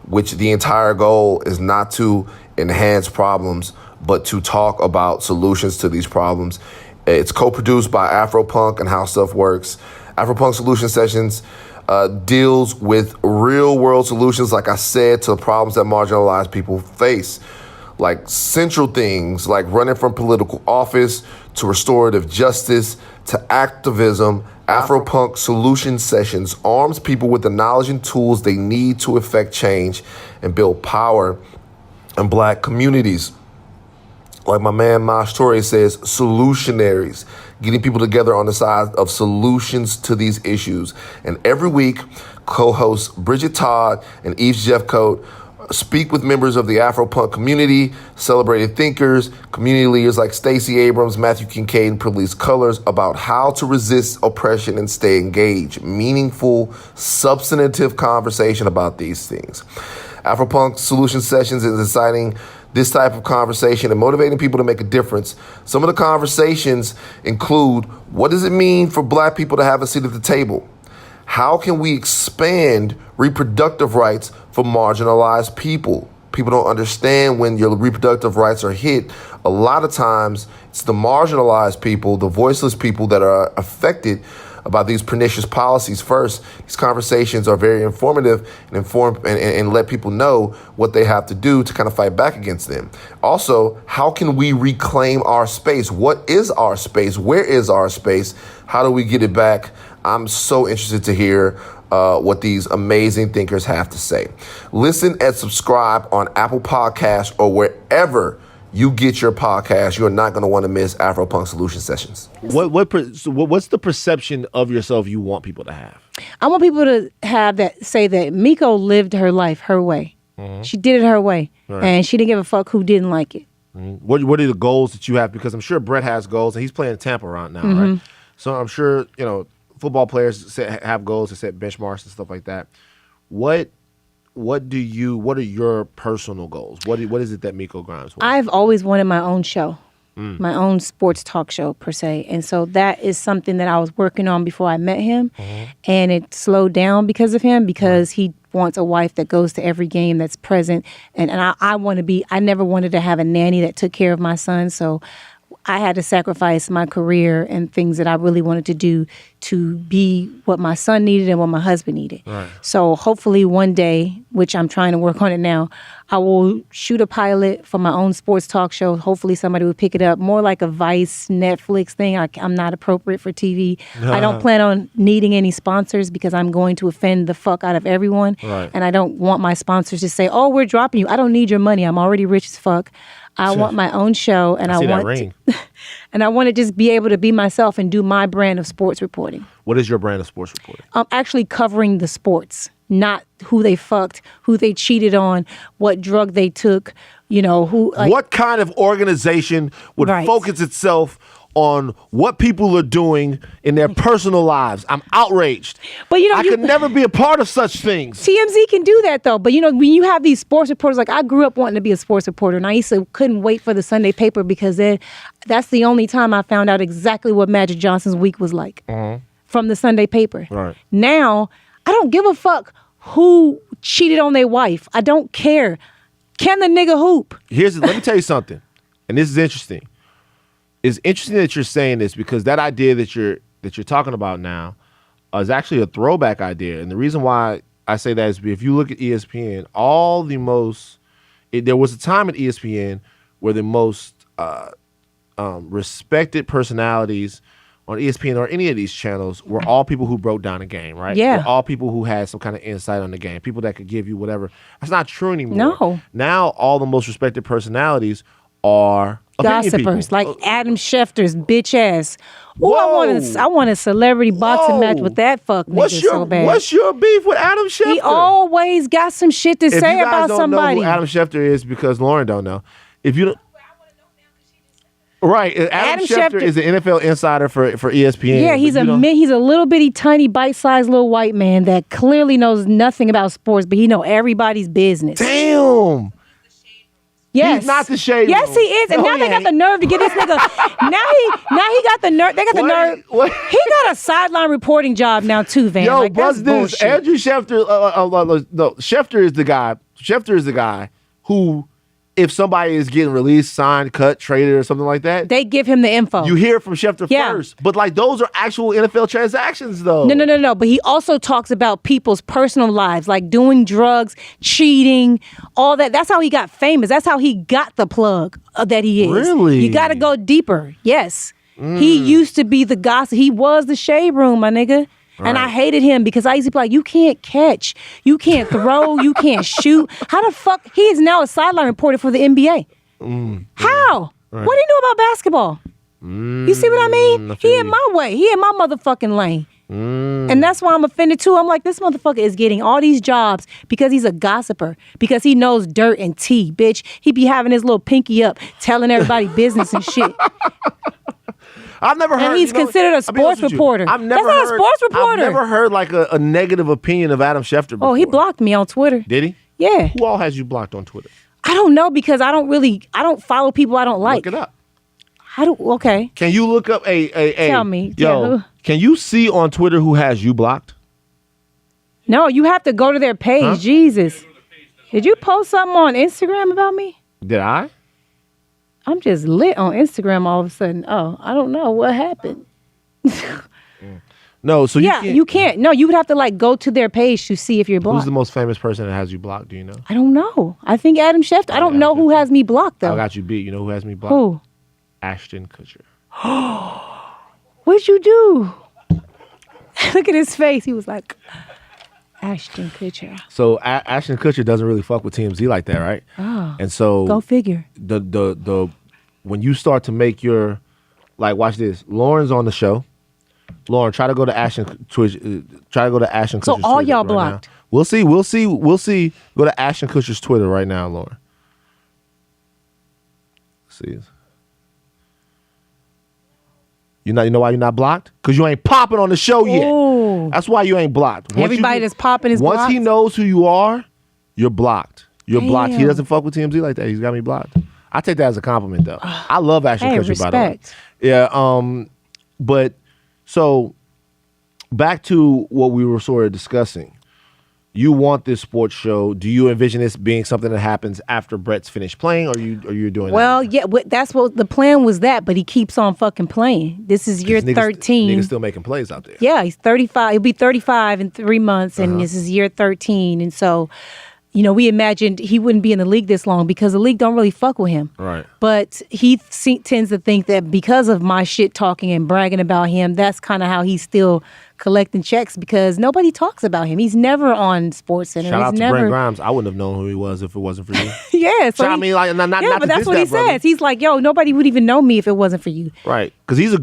which the entire goal is not to enhance problems, but to talk about solutions to these problems. It's co-produced by Afro Punk and How Stuff Works. Afro Punk Solution Sessions deals with real-world solutions, like I said, to the problems that marginalized people face. Like central things like running from political office to restorative justice to activism. Afropunk Solution Sessions arms people with the knowledge and tools they need to effect change and build power in Black communities. Like my man Mosh Torre says, solutionaries, getting people together on the side of solutions to these issues. And every week, co-hosts Bridget Todd and Eve Jeffcoat speak with members of the Afropunk community, celebrated thinkers, community leaders like Stacey Abrams, Matthew Kincaid, and Police Colors about how to resist oppression and stay engaged. Meaningful, substantive conversation about these things. Afropunk Solution Sessions is inciting this type of conversation and motivating people to make a difference. Some of the conversations include, what does it mean for Black people to have a seat at the table? How can we expand reproductive rights for marginalized people? People don't understand when your reproductive rights are hit. A lot of times, it's the marginalized people, the voiceless people that are affected about these pernicious policies first. These conversations are very informative and let people know what they have to do to kind of fight back against them. Also, how can we reclaim our space? What is our space? Where is our space? How do we get it back? I'm so interested to hear what these amazing thinkers have to say. Listen and subscribe on Apple Podcasts or wherever you get your podcast, you're not going to want to miss Afropunk Solution Sessions. What's the perception of yourself you want people to have? I want people to say that Miko lived her life her way. She did it her way, and she didn't give a fuck who didn't like it. What are the goals that you have? Because I'm sure Brent has goals, and he's playing Tampa right now, right? So I'm sure football players have goals to set benchmarks and stuff like that. What are your personal goals? What is it that Miko Grimes wants? I've always wanted my own show, my own sports talk show per se. And so that is something that I was working on before I met him. And it slowed down because of him, because he wants a wife that goes to every game, that's present. And I never wanted to have a nanny that took care of my son. So I had to sacrifice my career and things that I really wanted to do to be what my son needed and what my husband needed. Right. So hopefully one day, which I'm trying to work on it now, I will shoot a pilot for my own sports talk show. Hopefully somebody will pick it up, more like a Vice, Netflix thing. I'm not appropriate for TV. I don't plan on needing any sponsors because I'm going to offend the fuck out of everyone. Right. And I don't want my sponsors to say, oh, we're dropping you. I don't need your money. I'm already rich as fuck. I want my own show, and I want to just be able to be myself and do my brand of sports reporting. What is your brand of sports reporting? I'm actually covering the sports, not who they fucked, who they cheated on, what drug they took, what kind of organization would focus itself on what people are doing in their personal lives. I'm outraged. But I could never be a part of such things. TMZ can do that though. But when you have these sports reporters, like I grew up wanting to be a sports reporter, and I couldn't wait for the Sunday paper because that's the only time I found out exactly what Magic Johnson's week was like from the Sunday paper. Right. Now, I don't give a fuck who cheated on their wife. I don't care. Can the nigga hoop? Let me tell you something, and this is interesting. It's interesting that you're saying this, because that idea that you're talking about now is actually a throwback idea. And the reason why I say that is if you look at ESPN, there was a time at ESPN where the most respected personalities on ESPN or any of these channels were all people who broke down a game, right? Yeah. Were all people who had some kind of insight on the game, people that could give you whatever. That's not true anymore. No. Now all the most respected personalities are gossipers, like Adam Schefter's bitch ass. Oh, I want a celebrity boxing match with that fuck nigga so bad. What's your beef with Adam Schefter? He always got some shit to say about somebody. If you guys don't know who Adam Schefter is, because Lauren don't know. If you don't, right? Adam Schefter is an NFL insider for ESPN. Yeah, he's a little bitty, tiny, bite-sized little white man that clearly knows nothing about sports, but he know everybody's business. Damn. Yes. He's not the shade room. Yes, he is. And now they got the nerve to get this nigga. now he got the nerve. They got the nerve. What? He got a sideline reporting job now too, Van. Yo, that's bullshit. Andrew Schefter. No, Schefter is the guy. Schefter is the guy who, if somebody is getting released, signed, cut, traded, or something like that, they give him the info. You hear it from Schefter first. But those are actual NFL transactions, though. No. But he also talks about people's personal lives, like doing drugs, cheating, all that. That's how he got famous. That's how he got the plug that he is. Really? You got to go deeper. Yes. He used to be the gossip. He was the shade room, my nigga. Right. And I hated him because I used to be like, you can't catch, you can't throw, you can't shoot. How the fuck? He is now a sideline reporter for the NBA. How? Right. What do you know about basketball? You see what I mean? He in my way. He in my motherfucking lane. And that's why I'm offended too. I'm like, this motherfucker is getting all these jobs because he's a gossiper, because he knows dirt and tea, bitch. He be having his little pinky up, telling everybody business and shit. I've never heard. And he's considered a sports reporter. That's not a sports reporter. I've never heard a negative opinion of Adam Schefter before. Oh, he blocked me on Twitter. Did he? Yeah. Who all has you blocked on Twitter? I don't know, because I don't follow people I don't like. Look it up. Okay. Can you look up Tell me. Yo, can you see on Twitter who has you blocked? No, you have to go to their page. Huh? Jesus. Did you post something on Instagram about me? Did I? I'm just lit on Instagram all of a sudden. Oh, I don't know what happened. No, so you can't. No, you would have to go to their page to see if you're blocked. Who's the most famous person that has you blocked? Do you know? I don't know. I think Adam Schefter. I don't know who has me blocked though. I got you beat. You know who has me blocked? Who? Ashton Kutcher. What'd you do? Look at his face. He was like, Ashton Kutcher. So Ashton Kutcher doesn't really fuck with TMZ like that, right? Oh. And so Go figure. The when you start to make your, like, watch this. Lauren's on the show. Lauren, try to go to Ashton Twitch. Try to go to Ashton Kutcher's So all Twitter y'all right blocked. now. We'll see. Go to Ashton Kutcher's Twitter right now, Lauren. See. You know why you're not blocked? Because you ain't popping on the show yet. Ooh. That's why you ain't blocked. Once Everybody that's popping is once blocked? he knows who you are, you're blocked. You're blocked. He Damn. doesn't fuck with TMZ like that. He's got me blocked. I take that as a compliment, though. I love Ashton Hey, Kutcher, by the way. respect. Yeah. But so back to what we were sort of discussing. You want this sports show. Do you envision this being something that happens after Brett's finished playing, or you doing Well, that? yeah, that's what the plan was but he keeps on fucking playing. This is year 13. Niggas still making plays out there. Yeah, he's 35. He'll be 35 in 3 months, and this is year 13. And so, we imagined he wouldn't be in the league this long because the league don't really fuck with him. Right. But he tends to think that because of my shit talking and bragging about him, that's kind of how he's still collecting checks because nobody talks about him. He's never on SportsCenter. Shout out he's to never. Brent Grimes. I wouldn't have known who he was if it wasn't for you. Yeah, so I mean, like, not but to that's diss what he that, brother. says. He's like, yo, nobody would even know me if it wasn't for you. Right. Because he's a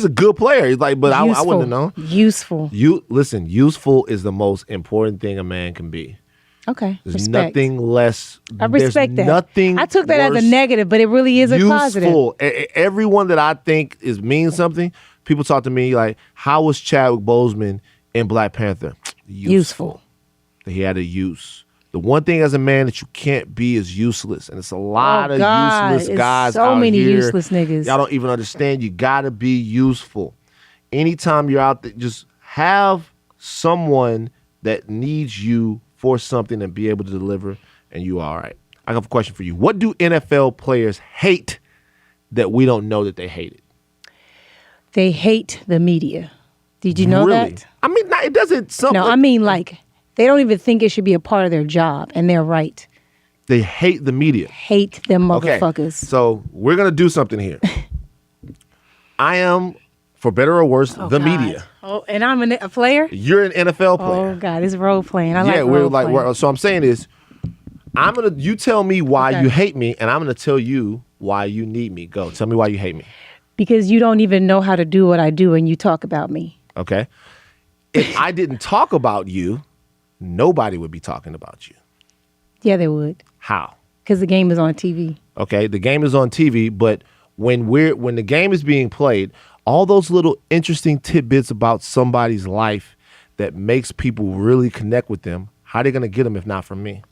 good player. He's like, but I wouldn't have known. Useful. Listen, useful is the most important thing a man can be. Okay. There's respect. nothing less. I respect there's that. Nothing. I took that as worse. a negative, but it really is a positive. Useful. Everyone that I think means something. People talk to me like, "How was Chadwick Boseman in Black Panther?" Useful. He had a use. The one thing as a man that you can't be is useless, and it's a lot of God, useless it's guys. so out many here. useless niggas. Y'all don't even understand. You gotta be useful. Anytime you're out there, just have someone that needs you for something and be able to deliver, and you are all right. I have a question for you. What do NFL players hate that we don't know that they hate it? They hate the media. Did you know Really? that? I mean, it doesn't. No, I mean like they don't even think it should be a part of their job, and they're right. They hate the media. Hate them Okay, motherfuckers. so we're gonna do something here. I am, for better or worse, the God. media. Oh, and I'm a player? You're an NFL player. Oh God, it's role playing. I yeah, like we're role like. playing. So I'm saying is, you tell me why Okay. you hate me, and I'm gonna tell you why you need me. Go, tell me why you hate me. Because you don't even know how to do what I do, and you talk about me. Okay. If I didn't talk about you, nobody would be talking about you. Yeah, they would. How? Because the game is on TV. Okay, the game is on TV, but when the game is being played, all those little interesting tidbits about somebody's life that makes people really connect with them, how are they going to get them if not from me?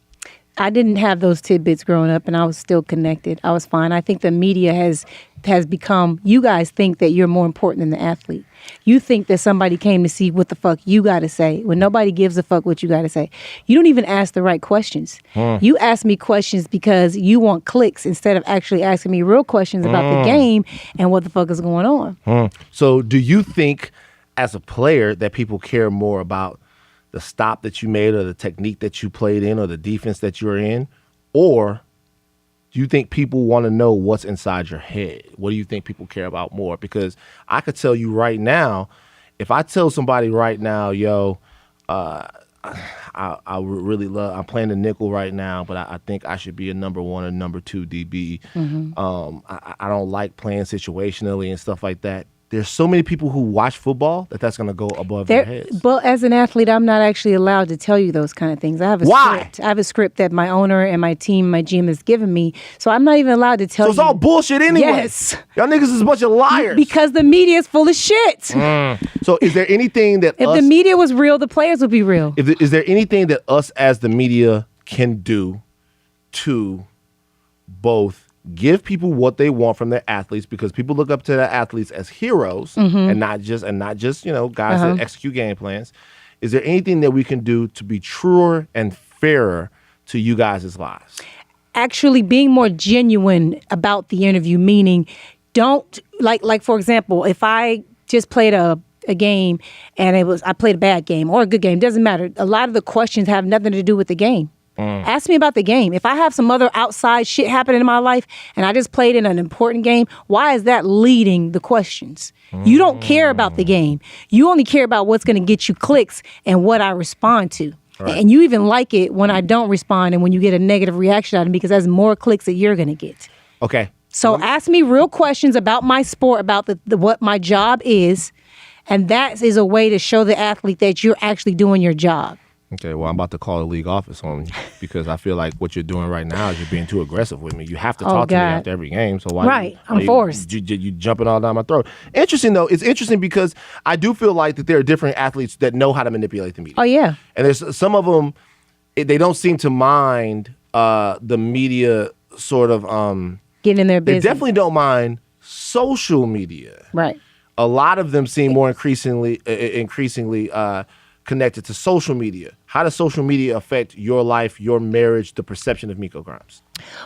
I didn't have those tidbits growing up, and I was still connected. I was fine. I think the media has become. You guys think that you're more important than the athlete. You think that somebody came to see what the fuck you got to say when nobody gives a fuck what you got to say. You don't even ask the right questions. You ask me questions because you want clicks instead of actually asking me real questions about the game and what the fuck is going on. So do you think as a player that people care more about the stop that you made or the technique that you played in or the defense that you're in? Or do you think people want to know what's inside your head? What do you think people care about more? Because I could tell you right now, if I tell somebody right now, yo, I really love, I'm playing the nickel right now, but I think I should be a number 1 or number 2 DB. I don't like playing situationally and stuff like that. There's so many people who watch football that's going to go above their heads. But as an athlete, I'm not actually allowed to tell you those kind of things. I have a script. I have a script that my owner and my team, my GM has given me. So I'm not even allowed to tell you. So it's all bullshit anyway. Yes. Y'all niggas is a bunch of liars. Because the media is full of shit. So is there anything that If the media was real, the players would be real. Is there anything that us as the media can do to both give people what they want from their athletes, because people look up to their athletes as heroes and not just guys that execute game plans? Is there anything that we can do to be truer and fairer to you guys' lives? Actually being more genuine about the interview, meaning don't like for example, if I just played a game and I played a bad game or a good game, doesn't matter. A lot of the questions have nothing to do with the game. Ask me about the game. If I have some other outside shit happening in my life and I just played in an important game, why is that leading the questions? You don't care about the game. You only care about what's going to get you clicks and what I respond to. And you even like it when I don't respond and when you get a negative reaction out of me because that's more clicks that you're going to get. Okay. So ask me real questions about my sport, about the what my job is, and that is a way to show the athlete that you're actually doing your job. Okay, well, I'm about to call the league office on you because I feel like what you're doing right now is you're being too aggressive with me. You have to talk to me after every game. So why? I'm forced. You jumping all down my throat. Interesting, though. It's interesting because I do feel like that there are different athletes that know how to manipulate the media. Oh, yeah. And there's some of them, they don't seem to mind the media sort of... getting in their business. They definitely don't mind social media. Right. A lot of them seem more increasingly connected to social media. How does social media affect your life, your marriage, the perception of Miko Grimes?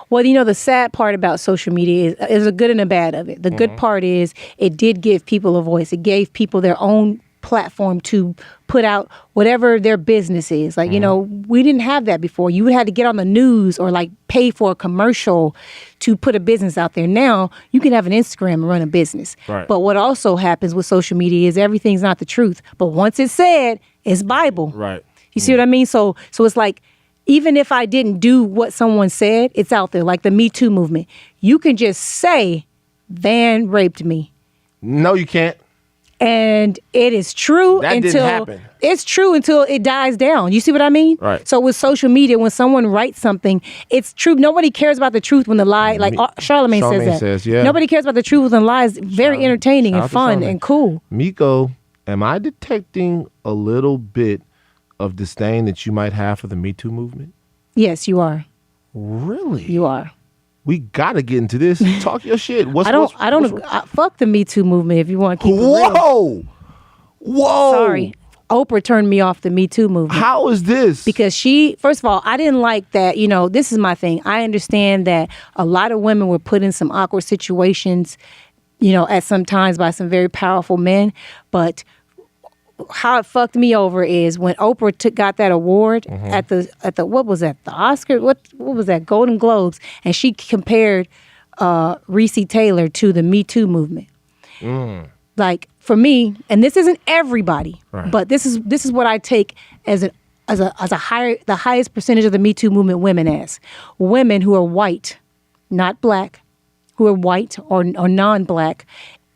Well, the sad part about social media is a good and a bad of it. The good part is it did give people a voice. It gave people their own platform to put out whatever their business is. Like, we didn't have that before. You had to get on the news or like pay for a commercial to put a business out there. Now you can have an Instagram and run a business. Right. But what also happens with social media is everything's not the truth. But once it's said, it's Bible. Right. You see what I mean? So it's like, even if I didn't do what someone said, it's out there. Like the MeToo movement. You can just say, Van raped me. No, you can't. And it is true it's true until it dies down. You see what I mean? Right. So with social media, when someone writes something, it's true. Nobody cares about the truth when the lie, like Charlemagne says that. Yeah. Nobody cares about the truth when the lie is very entertaining and fun and cool. Miko, am I detecting a little bit of disdain that you might have for the Me Too movement? Yes, you are. Really? You are. We gotta get into this. Talk your shit. Fuck the Me Too movement if you want to keep it real. Whoa. Sorry. Oprah turned me off the Me Too movement. How is this? Because first of all, I didn't like that, this is my thing. I understand that a lot of women were put in some awkward situations, at some times by some very powerful men. But how it fucked me over is when Oprah got that award at the what was that, the Oscar, what was that, Golden Globes, and she compared Reese Taylor to the Me Too movement. Like for me, and this isn't everybody, but this is what I take as the highest percentage of the Me Too movement women who are white, not black, who are white or non-black,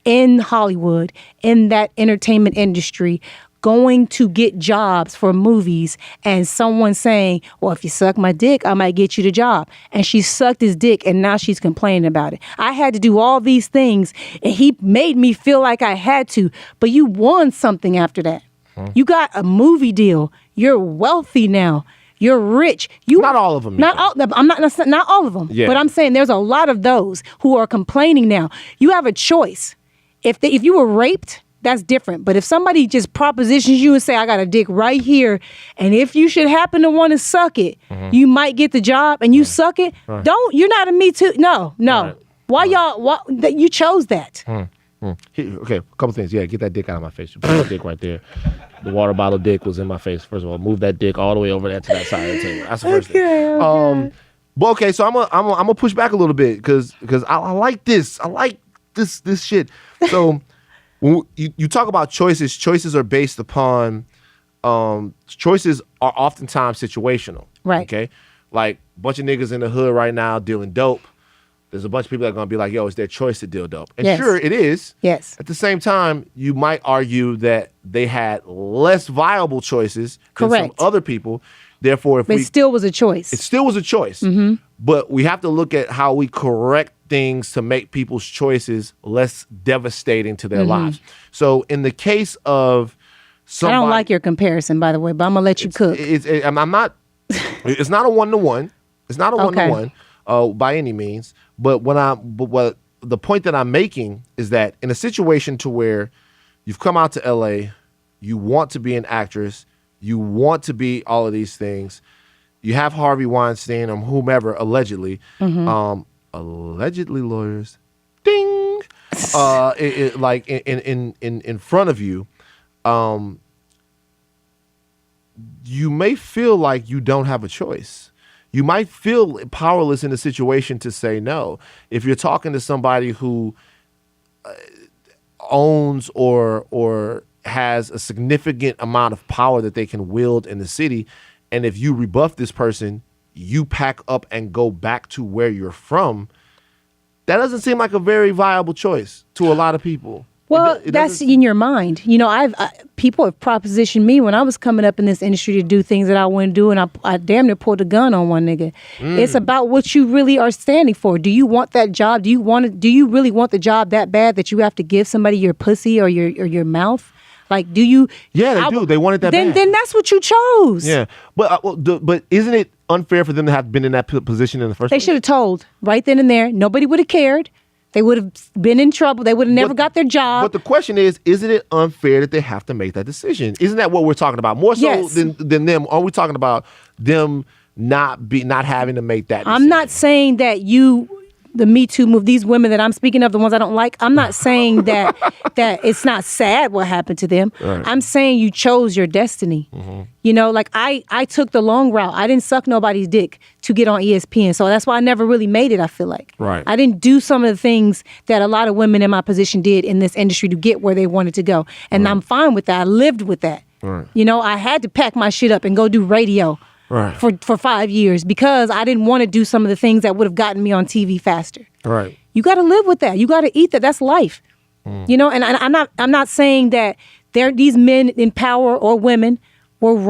in Hollywood, in that entertainment industry, going to get jobs for movies, and someone saying, well, if you suck my dick, I might get you the job. And she sucked his dick, and now she's complaining about it. I had to do all these things, and he made me feel like I had to. But you won something after that. You got a movie deal. You're wealthy now. You're rich. Not all of them. Not all of them. Yeah. But I'm saying there's a lot of those who are complaining now. You have a choice. If you were raped, that's different. But if somebody just propositions you and say, I got a dick right here, and if you should happen to want to suck it, you might get the job, and you suck it, you're not a Me Too. No. Right. Why you chose that? Okay, a couple things. Yeah, get that dick out of my face. You put that dick right there. The water bottle dick was in my face. First of all, move that dick all the way over there to that side of the table. That's the first thing. Okay. But okay, so I'm gonna push back a little bit because I like this. I like this shit. So when you talk about choices are based upon choices are oftentimes situational. Right. Okay. Like a bunch of niggas in the hood right now dealing dope. There's a bunch of people that are going to be like, yo, it's their choice to deal dope. And sure, it is. Yes. At the same time, you might argue that they had less viable choices than some other people. Therefore, it still was a choice. It still was a choice. Mm-hmm. But we have to look at how we correct things to make people's choices less devastating to their lives. So in the case of somebody... I don't like your comparison, by the way, but I'm going to let you cook. I'm not... It's not a one-to-one. It's not a one-to-one by any means. But what the point that I'm making is that in a situation to where you've come out to LA, you want to be an actress, you want to be all of these things, you have Harvey Weinstein or whomever allegedly, allegedly lawyers, ding, like in front of you, you may feel like you don't have a choice. You might feel powerless in a situation to say no. If you're talking to somebody who owns or has a significant amount of power that they can wield in the city, and if you rebuff this person, you pack up and go back to where you're from. That doesn't seem like a very viable choice to a lot of people. Well, that's in your mind. You know, people have propositioned me when I was coming up in this industry to do things that I wouldn't do, and I damn near pulled a gun on one nigga. It's about what you really are standing for. Do you want that job? Do you really want the job that bad that you have to give somebody your pussy or your mouth? Like, do you? Yeah, they do. They want it that bad. Then that's what you chose. Yeah, but isn't it unfair for them to have been in that position in the first place? They should have told right then and there. Nobody would have cared. They would have been in trouble. They would have never got their job. But the question is, isn't it unfair that they have to make that decision? Isn't that what we're talking about? More so than them. Are we talking about them not having to make that decision? I'm not saying that the MeToo move, these women that I'm speaking of, the ones I don't like, I'm not saying that it's not sad what happened to them. Right. I'm saying you chose your destiny. Mm-hmm. You know, like I took the long route. I didn't suck nobody's dick to get on ESPN. So that's why I never really made it, I feel like. Right. I didn't do some of the things that a lot of women in my position did in this industry to get where they wanted to go. And I'm fine with that. I lived with that. Right. You know, I had to pack my shit up and go do radio. Right. For 5 years because I didn't want to do some of the things that would have gotten me on TV faster. Right. You got to live with that. You got to eat that. That's life. You know, and I'm not saying that these men in power or women weren't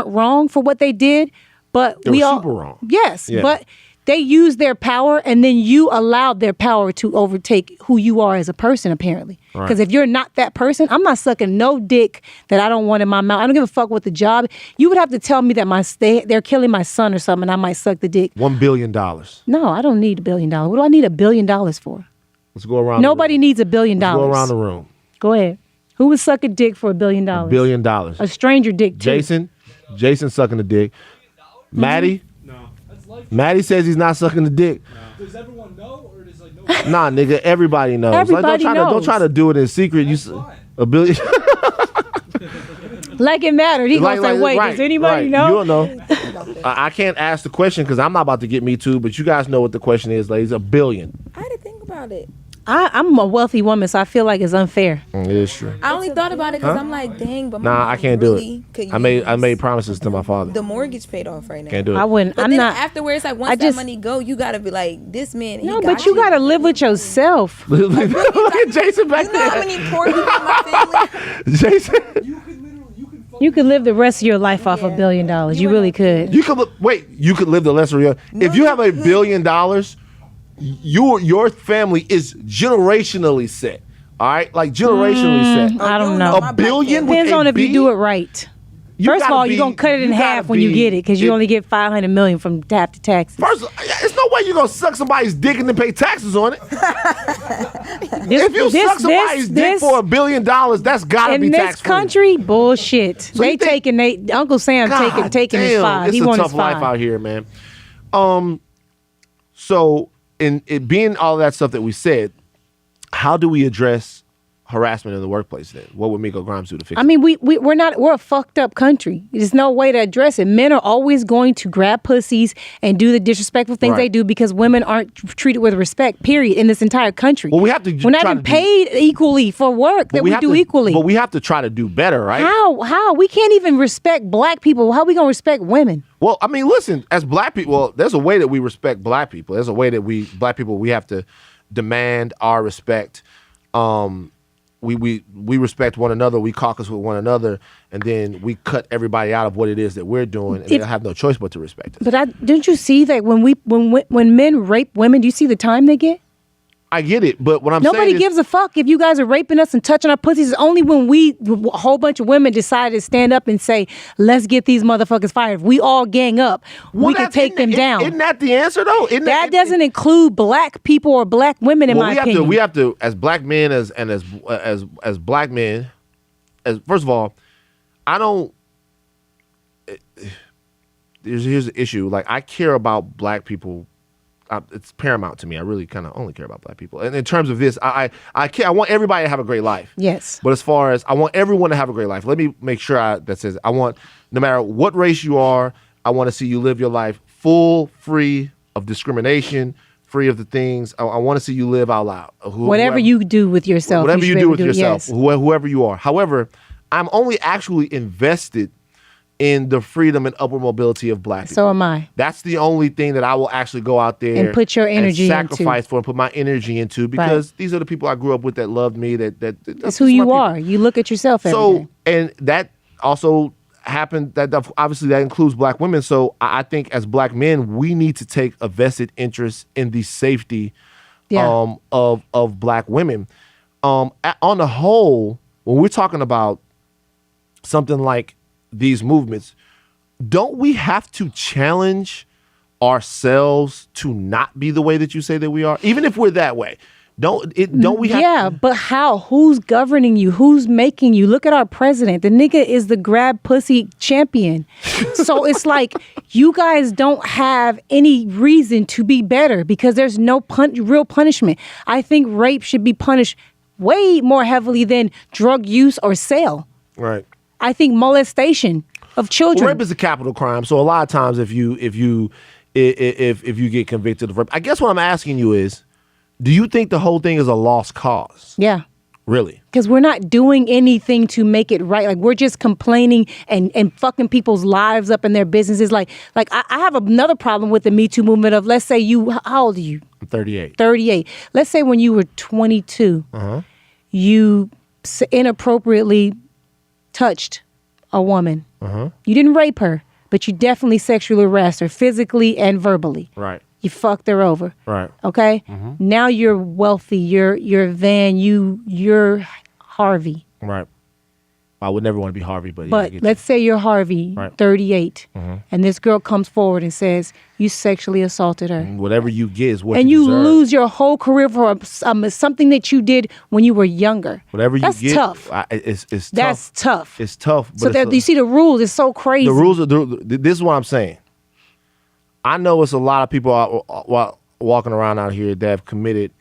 wrong for what they did, but they were super wrong. Yes, yeah. But they used their power, and then you allowed their power to overtake who you are as a person, apparently. Because if you're not that person, I'm not sucking no dick that I don't want in my mouth. I don't give a fuck what the job. You would have to tell me that they're killing my son or something, and I might suck the dick. $1 billion. No, I don't need $1 billion. What do I need $1 billion for? Let's go around. Nobody needs $1 billion. Let's go around the room. Go ahead. Who would suck a dick for $1 billion? $1 billion. A stranger dick too. Jason sucking the dick. Maddie. Maddie says he's not sucking the dick. No. Does everyone know, or does nobody? Nah, nigga, everybody knows. Everybody knows. Don't try to do it in secret. $1 billion. Like it mattered. He gonna say, "Wait, does anybody know?" You don't know. I can't ask the question because I'm not about to get me too. But you guys know what the question is, ladies. $1 billion. I had to think about it. I'm a wealthy woman, so I feel like it's unfair. It is true. I only thought about it because I'm like, dang, but I can't do it. I made promises to my father. The mortgage paid off right now. Can't do it. I wouldn't. But I'm then not. Afterwards, like once that money go, you gotta be like, this man. No, but you gotta live with yourself. Look at Jason back there. You know how many poor people in my family? Jason. You could live the rest of your life off $1 billion. You really could. You could live the rest of your. If you have $1 billion. Your family is generationally set. All right, like generationally set. I don't know. $1 billion depends on if you do it right. First of all, you're gonna cut it in half when you get it because you only get $500 million from after taxes. First, it's no way you're gonna suck somebody's dick and then pay taxes on it. If you suck somebody's dick for $1 billion, that's gotta be tax free. In this country, bullshit. So Uncle Sam taking his 5. He wants his 5. It's a tough life out here, man. So. In it being all of that stuff that we said, how do we address harassment in the workplace then? What would Miko Grimes do to fix it? I mean, we're a fucked up country. There's no way to address it. Men are always going to grab pussies and do the disrespectful things they do because women aren't treated with respect, period, in this entire country. Well, we have to. We're not even paid equally for work that we do equally. But we have to try to do better, right? How? We can't even respect black people. How are we going to respect women? Well, I mean, listen, as black people, there's a way that we respect black people. There's a way that black people, we have to demand our respect. We respect one another. We caucus with one another, and then we cut everybody out of what it is that we're doing, and they have no choice but to respect us. But didn't you see that when men rape women, do you see the time they get? I get it, but what I'm saying is... Nobody gives a fuck if you guys are raping us and touching our pussies. It's only when a whole bunch of women decide to stand up and say, let's get these motherfuckers fired. If we all gang up, we can take them down. Isn't that the answer, though? That doesn't include black people or black women, in my opinion. We have to, as black men, as black men, first of all, I don't... Here's the issue. Like, I care about black people. It's paramount to me. I really kind of only care about black people. And in terms of this, I care. I want everybody to have a great life. Yes. But as far as I want everyone to have a great life, let me make sure I want, no matter what race you are, I want to see you live your life full, free of discrimination, free of the things. I want to see you live out loud. Whatever you do with yourself. Whatever you do with yourself, whoever you are. However, I'm only actually invested in the freedom and upward mobility of black people. So am I. That's the only thing that I will actually go out there And put your energy and sacrifice into. for and put my energy into, because these are the people I grew up with that loved me. That's who you are. You look at yourself every day. And that also happened. That obviously that includes black women. So I think as black men, we need to take a vested interest in the safety of black women. On the whole, when we're talking about something like these movements, don't we have to challenge ourselves to not be the way that you say that we are, even if we're that way? Don't we have? Yeah, but how? Who's governing you? Who's making you? Look at our president. The nigga is the grab pussy champion. So it's like you guys don't have any reason to be better because there's no real punishment. I think rape should be punished way more heavily than drug use or sale. Right. I think molestation of children. Well, rape is a capital crime. So a lot of times, if you get convicted of rape, I guess what I'm asking you is, do you think the whole thing is a lost cause? Yeah. Really? Because we're not doing anything to make it right. Like, we're just complaining and fucking people's lives up in their businesses. Like I have another problem with the MeToo movement of, let's say how old are you? I'm 38. 38. Let's say when you were 22, you inappropriately touched a woman. You didn't rape her, but you definitely sexually harassed her physically and verbally. Right. You fucked her over. Right. Okay? Now you're wealthy. You're Van. You're Harvey. Right. I would never want to be Harvey, but But let's say you're Harvey, Right. 38, and this girl comes forward and says you sexually assaulted her. whatever you get is what And you you deserve. lose your whole career for something that you did when you were younger. Whatever you That's get, tough. It's tough. That's tough. It's tough. But So that you see the rules is so crazy. the rules are. This is what I'm saying. I know it's a lot of people walking around out here that have committed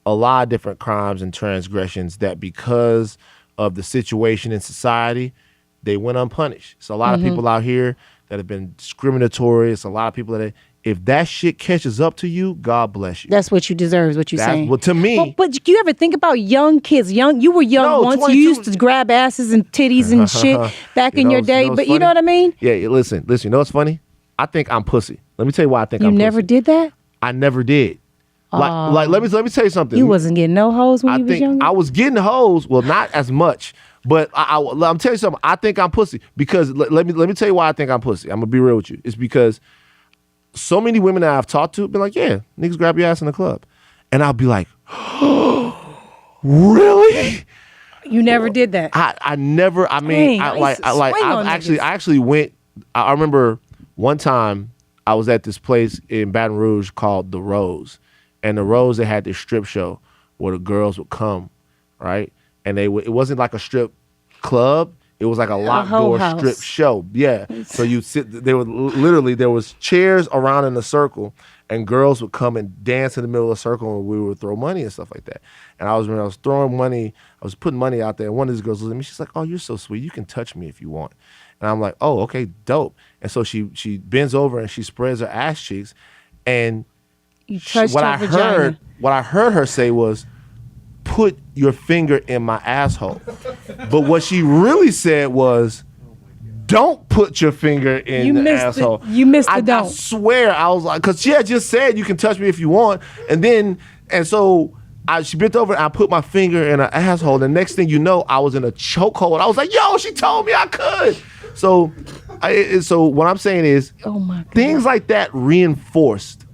a lot of different crimes and transgressions that, because of the situation in society, they went unpunished. It's a lot of people out here that have been discriminatory. It's a lot of people that, if that shit catches up to you, God bless you. That's what you deserve, is what you're saying. Well, to me. But do you ever think about young kids? You were young No, once. 22. You used to grab asses and titties and shit back in your day. But you know what I mean? Yeah, listen. You know what's funny? I think I'm pussy. Let me tell you why I think You I'm never pussy. did that? I never did. Like let me tell you something. You wasn't getting no hoes when you was younger? I was getting hoes. Well, not as much, but I'm telling you something. I think I'm pussy because let me tell you why I think I'm pussy. I'm gonna be real with you. It's because so many women that I've talked to have been like, yeah, niggas grab your ass in the club, and I'll be like, really? You never did that. I never. I mean, Dang, I actually went. I remember one time I was at this place in Baton Rouge called The Rose, and The Rose, they had this strip show where the girls would come, right? And it wasn't like a strip club. It was like a locked door house. strip show. Yeah. So you sit. There was chairs around in a circle, and girls would come and dance in the middle of the circle, and we would throw money and stuff like that. And when I was throwing money, I was putting money out there, and one of these girls looked at me. She's like, "Oh, you're so sweet. You can touch me if you want." And I'm like, "Oh, okay, dope." And so she bends over and she spreads her ass cheeks, and You touched her vagina. what I heard her say was, "Put your finger in my asshole." But what she really said was, "Don't put your finger in the asshole." You missed the I don't. swear, I was like, because she had just said you can touch me if you want, and so she bent over and I put my finger in her asshole. The next thing you know, I was in a chokehold. I was like, "Yo, she told me I could." So what I'm saying is, Oh my God. things like that reinforced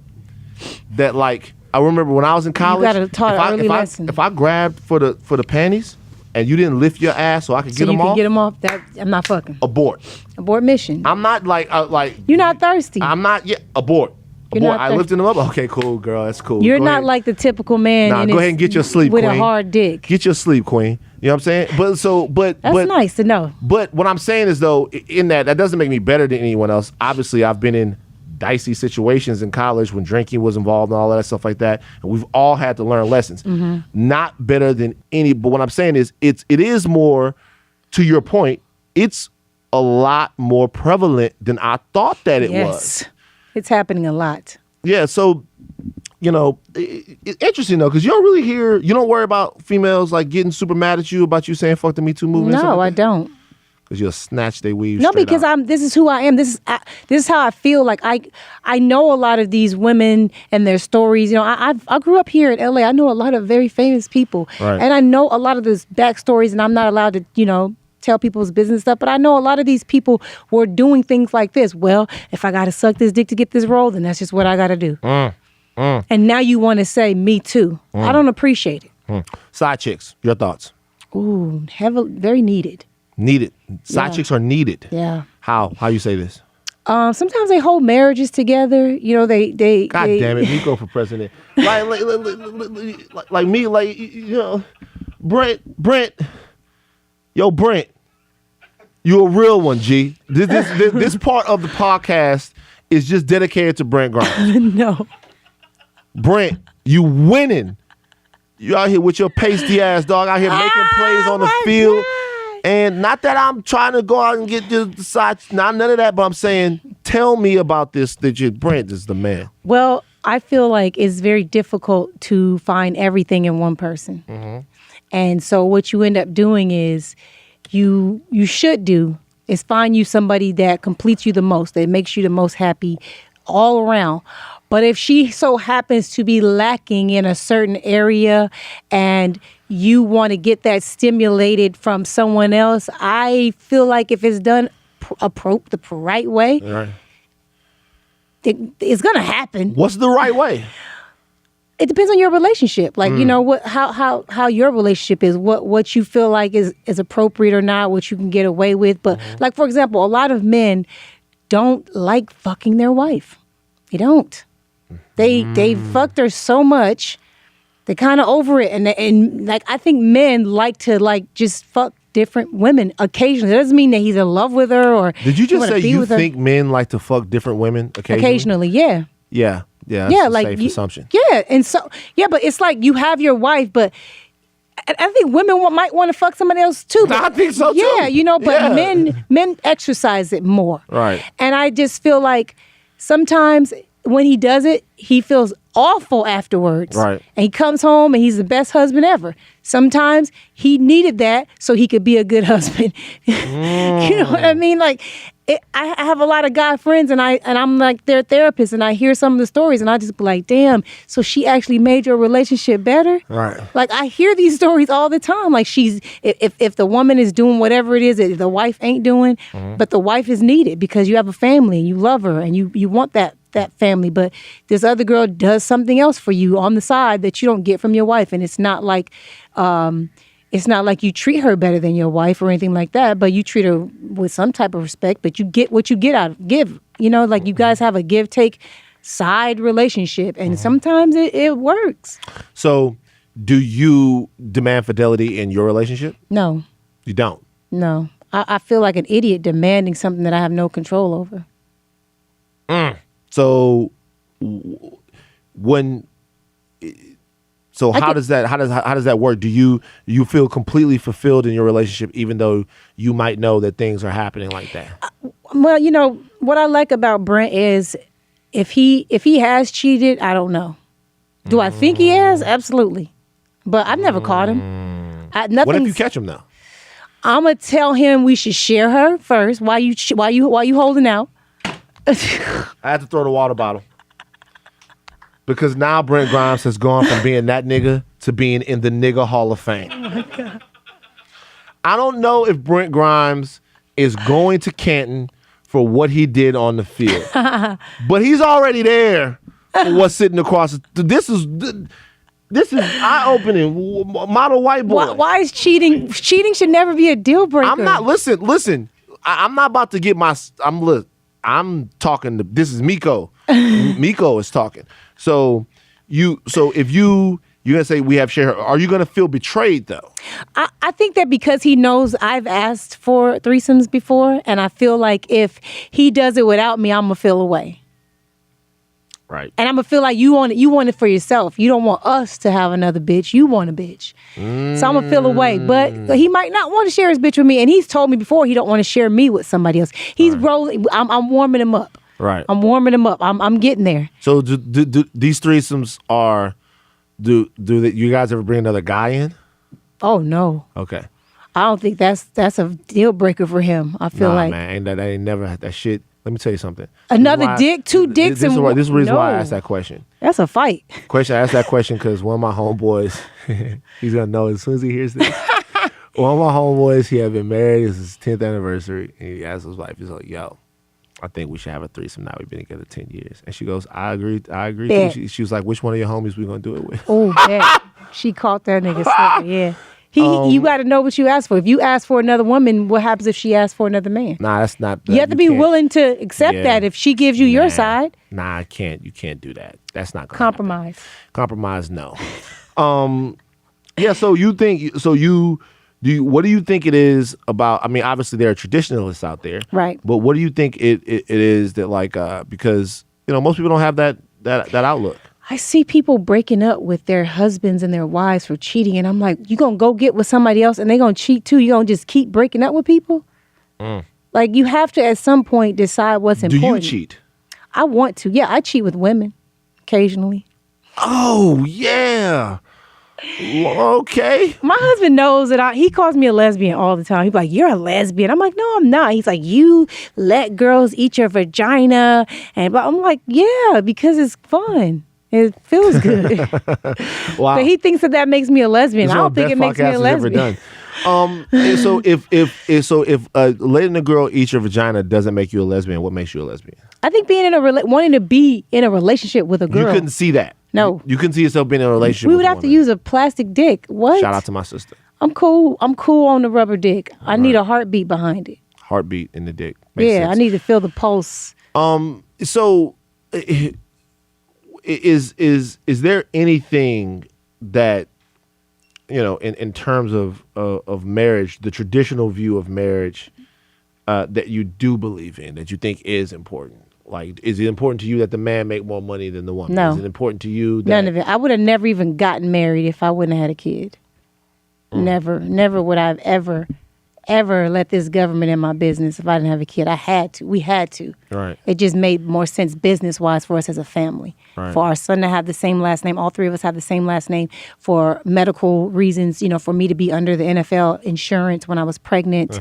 that. Like, I remember when I was in college, gotta taught an early lesson. if I grabbed for the panties and you didn't lift your ass so I could So get them you can off, get them off. I'm not fucking. abort. Abort mission. I'm not like You're not thirsty. I'm not yet. Abort. You're Abort. not I thirsty. lifted them up. Okay, cool, girl. That's cool. You're Go not ahead. like the typical man. Nah, go ahead and get your sleep, with queen. a hard dick. Get your sleep, queen. You know what I'm saying? That's nice to know. But what I'm saying is, though, in that doesn't make me better than anyone else. Obviously, I've been in dicey situations in college when drinking was involved and all that stuff like that, and we've all had to learn lessons. Not better than any, but what I'm saying is, it is more, to your point, it's a lot more prevalent than I thought that it was. It's happening a lot. Yeah, so it's interesting though, because you don't worry about females like getting super mad at you about you saying fuck the Me Too movement. and stuff No, I like that? don't. Because you'll snatch their weave. No, straight because out. this is who I am. This is how I feel. Like I know a lot of these women and their stories. You know, I grew up here in LA. I know a lot of very famous people, Right. and I know a lot of this backstories. And I'm not allowed to, tell people's business stuff. But I know a lot of these people were doing things like this. Well, if I got to suck this dick to get this role, then that's just what I got to do. And now you want to say me too. I don't appreciate it. Side chicks, your thoughts? Ooh, very needed. Needed. Side Yeah. chicks are needed. Yeah. How you say this? Sometimes they hold marriages together. You know, they God damn it, Miko for president. Like me, Brent. Yo, Brent, you a real one, G. This part of the podcast is just dedicated to Brent Grimes. No. Brent, you winning. You out here with your pasty ass dog out here making plays on the field. God. And not that I'm trying to go out and get the side, none of that, but I'm saying, tell me about this, that Brent is the man. Well, I feel like it's very difficult to find everything in one person. Mm-hmm. And so what you end up doing is you should do is find you somebody that completes you the most, that makes you the most happy all around. But if she so happens to be lacking in a certain area and you want to get that stimulated from someone else, I feel like if it's done the right way, Right. it's going to happen. What's the right way? It depends on your relationship. Like, how your relationship is, what you feel like is appropriate or not, what you can get away with. But like, for example, a lot of men don't like fucking their wife. They don't. They fucked her so much, they're kind of over it. And like, I think men like to just fuck different women occasionally. That doesn't mean that he's in love with her or. Did you just wanna say be you with her. think men like to fuck different women occasionally? Occasionally, yeah. Yeah. That's Yeah, a like safe assumption. Yeah, and so but it's like you have your wife, but I think women might want to fuck somebody else too. But, I think so too. Yeah, but Yeah. men exercise it more. Right. And I just feel like sometimes when he does it, he feels awful afterwards. Right. And he comes home and he's the best husband ever. Sometimes he needed that so he could be a good husband. You know what I mean? Like, I have a lot of guy friends and I'm like their therapist and I hear some of the stories and I just be like, damn, so she actually made your relationship better? Right. Like, I hear these stories all the time. Like, if the woman is doing whatever it is that the wife ain't doing, but the wife is needed because you have a family and you love her and you want that family, but this other girl does something else for you on the side that you don't get from your wife, and it's not like you treat her better than your wife or anything like that, but you treat her with some type of respect, but you get what you get out of give. Like, you guys have a give-take side relationship, and sometimes it works. So, do you demand fidelity in your relationship? No, You don't. no. I feel like an idiot demanding something that I have no control over. So, how does that work? Do you feel completely fulfilled in your relationship, even though you might know that things are happening like that? Well, what I like about Brent is if he has cheated, I don't know. Do I think he has? Absolutely. But I've never caught him. What if you catch him though? I'm gonna tell him we should share her first. Why you holding out? I had to throw the water bottle. Because now Brent Grimes has gone from being that nigga to being in the nigga Hall of Fame. Oh my God. I don't know if Brent Grimes is going to Canton for what he did on the field. But he's already there for what's sitting across. This is eye-opening. Model white boy. Why is cheating? Cheating should never be a deal breaker. I'm not, listen. I'm not about to get I'm talking to, this is Miko. Miko is talking. So if you're gonna say we have share, are you gonna feel betrayed though? I think that because he knows I've asked for threesomes before, and I feel like if he does it without me, I'm gonna feel away. Right. And I'm gonna feel like you want it for yourself. You don't want us to have another bitch. You want a bitch. So I'm gonna feel away. But he might not want to share his bitch with me. And he's told me before he don't want to share me with somebody else. He's rolling. I'm warming him up. Right. I'm warming him up. I'm getting there. So do these threesomes do that? You guys ever bring another guy in? Oh no. Okay. I don't think that's a deal breaker for him. I feel like man, that ain't never had that shit. Let me tell you something. another dick, two dicks, This is and the reason why I no. asked that question. That's a fight. I asked that question because one of my homeboys, he's gonna know as soon as he hears this. One of my homeboys, he had been married. It's his 10th anniversary. And he asked his wife, he's like, "Yo, I think we should have a threesome now. We've been together 10 years." And she goes, "I agree. Bet. Too." She was like, "Which one of your homies we gonna do it with?" Oh, bet. She caught that nigga slipping. Yeah. You got to know what you ask for. If you ask for another woman, what happens if she asks for another man? Nah, that's not. You have to be willing to accept that if she gives you your side. Nah, I can't. You can't do that. That's not gonna Compromise. happen. Compromise, no. Yeah. So you think? So you do? What do you think it is about? I mean, obviously there are traditionalists out there, Right. But what do you think it is that because most people don't have that outlook. I see people breaking up with their husbands and their wives for cheating, and I'm like, you gonna go get with somebody else and they gonna cheat too? You gonna just keep breaking up with people? Like, you have to at some point decide what's important. Do you cheat? I want to. Yeah, I cheat with women occasionally. Oh yeah. Okay. My husband knows that he calls me a lesbian all the time. He's like, "You're a lesbian." I'm like, "No, I'm not." He's like, "You let girls eat your vagina," and I'm like, "Yeah, because it's fun. It feels good." Wow. But he thinks that makes me a lesbian. I don't think it makes me a lesbian. And so if letting a girl eat your vagina doesn't make you a lesbian, what makes you a lesbian? I think being wanting to be in a relationship with a girl. You couldn't see that. No. You couldn't see yourself being in a relationship We with would a have to woman. use a plastic dick. What? Shout out to my sister. I'm cool. I'm cool on the rubber dick. I need a heartbeat behind it. Heartbeat in the dick. Makes Yeah, sense. I need to feel the pulse. So is there anything that in terms of marriage, the traditional view of marriage, that you do believe in, that you think is important? Like, is it important to you that the man make more money than the woman? No. Is it important to you that None of it. I would have never even gotten married if I wouldn't have had a kid. Never would I have ever let this government in my business if I didn't have a kid. I had to. We had to. Right. It just made more sense business-wise for us as a family. Right. For our son to have the same last name. All three of us have the same last name. For medical reasons, for me to be under the NFL insurance when I was pregnant.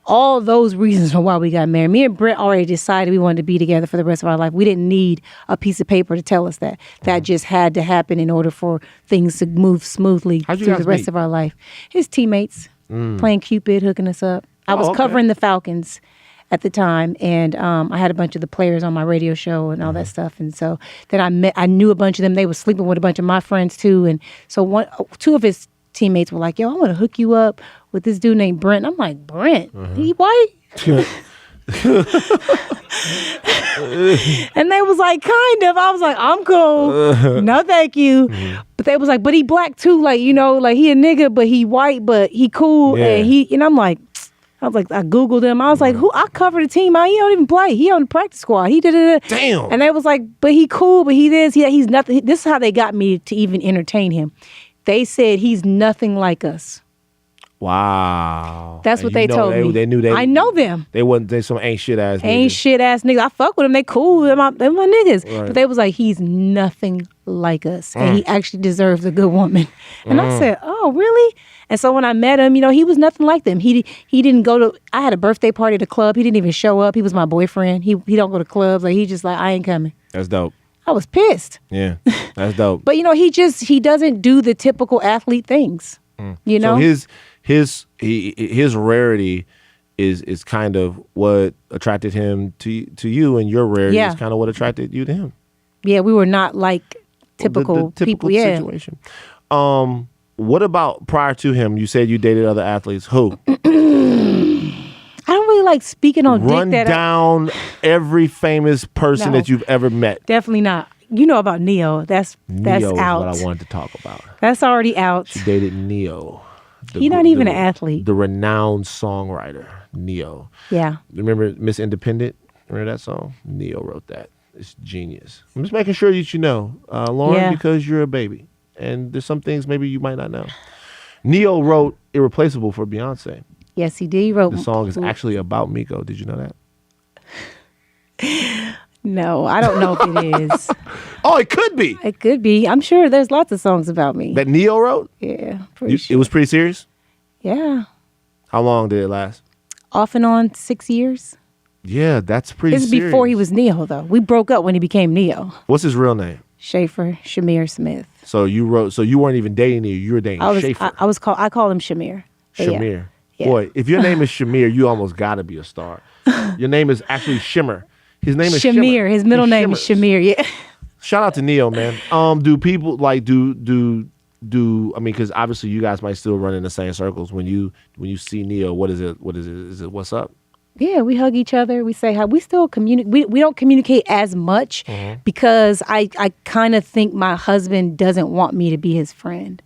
All those reasons are why we got married. Me and Brent already decided we wanted to be together for the rest of our life. We didn't need a piece of paper to tell us that. That just had to happen in order for things to move smoothly How'd you through guys the rest meet? of our life. His teammates playing Cupid, hooking us up. I was okay. covering the Falcons at the time, and I had a bunch of the players on my radio show and all that stuff. And so then I knew a bunch of them. They were sleeping with a bunch of my friends too. And so two of his teammates were like, "Yo, I want to hook you up with this dude named Brent." I'm like, "Brent? He white?" And they was like, "Kind of." I was like, "I'm cool. No, thank you." But they was like, "But he black too. Like, he a nigga, but he white, but he cool." Yeah. And I'm like, I Googled him. I was like, I cover the team. He don't even play. He on the practice squad. He did it. Damn. And they was like, "But he cool, but he this. He's nothing." This is how they got me to even entertain him. They said he's nothing like us. Wow. That's what they told me. They knew I know them. They some ain't shit ass niggas. Ain't shit ass niggas. I fuck with them. They cool. They're my niggas. Right. But they was like, he's nothing like us. And he actually deserves a good woman. And I said, "Oh, really?" And so when I met him, he was nothing like them. He didn't go to, I had a birthday party at a club. He didn't even show up. He was my boyfriend. He don't go to clubs. Like, he just like, "I ain't coming." That's dope. I was pissed. Yeah. That's dope. But he doesn't do the typical athlete things. So his rarity is kind of what attracted him to you, and your rarity is kind of what attracted you to him. Yeah, we were not like typical, the people. Yeah. situation. What about prior to him? You said you dated other athletes. Who? I don't really like speaking on Run dick. down every famous person No. that you've ever met. Definitely not. You know about Neo. That's Neo is out. what I wanted to talk about. That's already out. She dated Neo. He's not even an athlete. The renowned songwriter, Neo. Yeah. Remember Miss Independent? Remember that song? Neo wrote that. It's genius. I'm just making sure that you know, Lauren, Yeah. because you're a baby. And there's some things maybe you might not know. Neo wrote Irreplaceable for Beyonce. Yes, he did. He wrote. The song is actually about Miko. Did you know that? No, I don't know if it is. Oh, it could be. It could be. I'm sure there's lots of songs about me. That Neo wrote? Yeah, pretty It sure. was pretty serious? Yeah. How long did it last? Off and on 6 years. Yeah, that's pretty This is serious. before he was Neo, though. We broke up when he became Neo. What's his real name? Schaefer Shamir Smith. So you weren't even dating Neo. You were dating Schaefer. I call him Shamir. But yeah. Shamir. Yeah. Boy, if your name is Shamir, you almost got to be a star. Your name is actually Shimmer. His name is Shamir. Shimmer. His middle He name is shimmers. Shamir. Yeah. Shout out to Neo, man. Do people like do I mean, because obviously you guys might still run in the same circles. When you see Neo, what is it? Is it what's up? Yeah, we hug each other. We say hi. We still communicate. We don't communicate as much because I kind of think my husband doesn't want me to be his friend.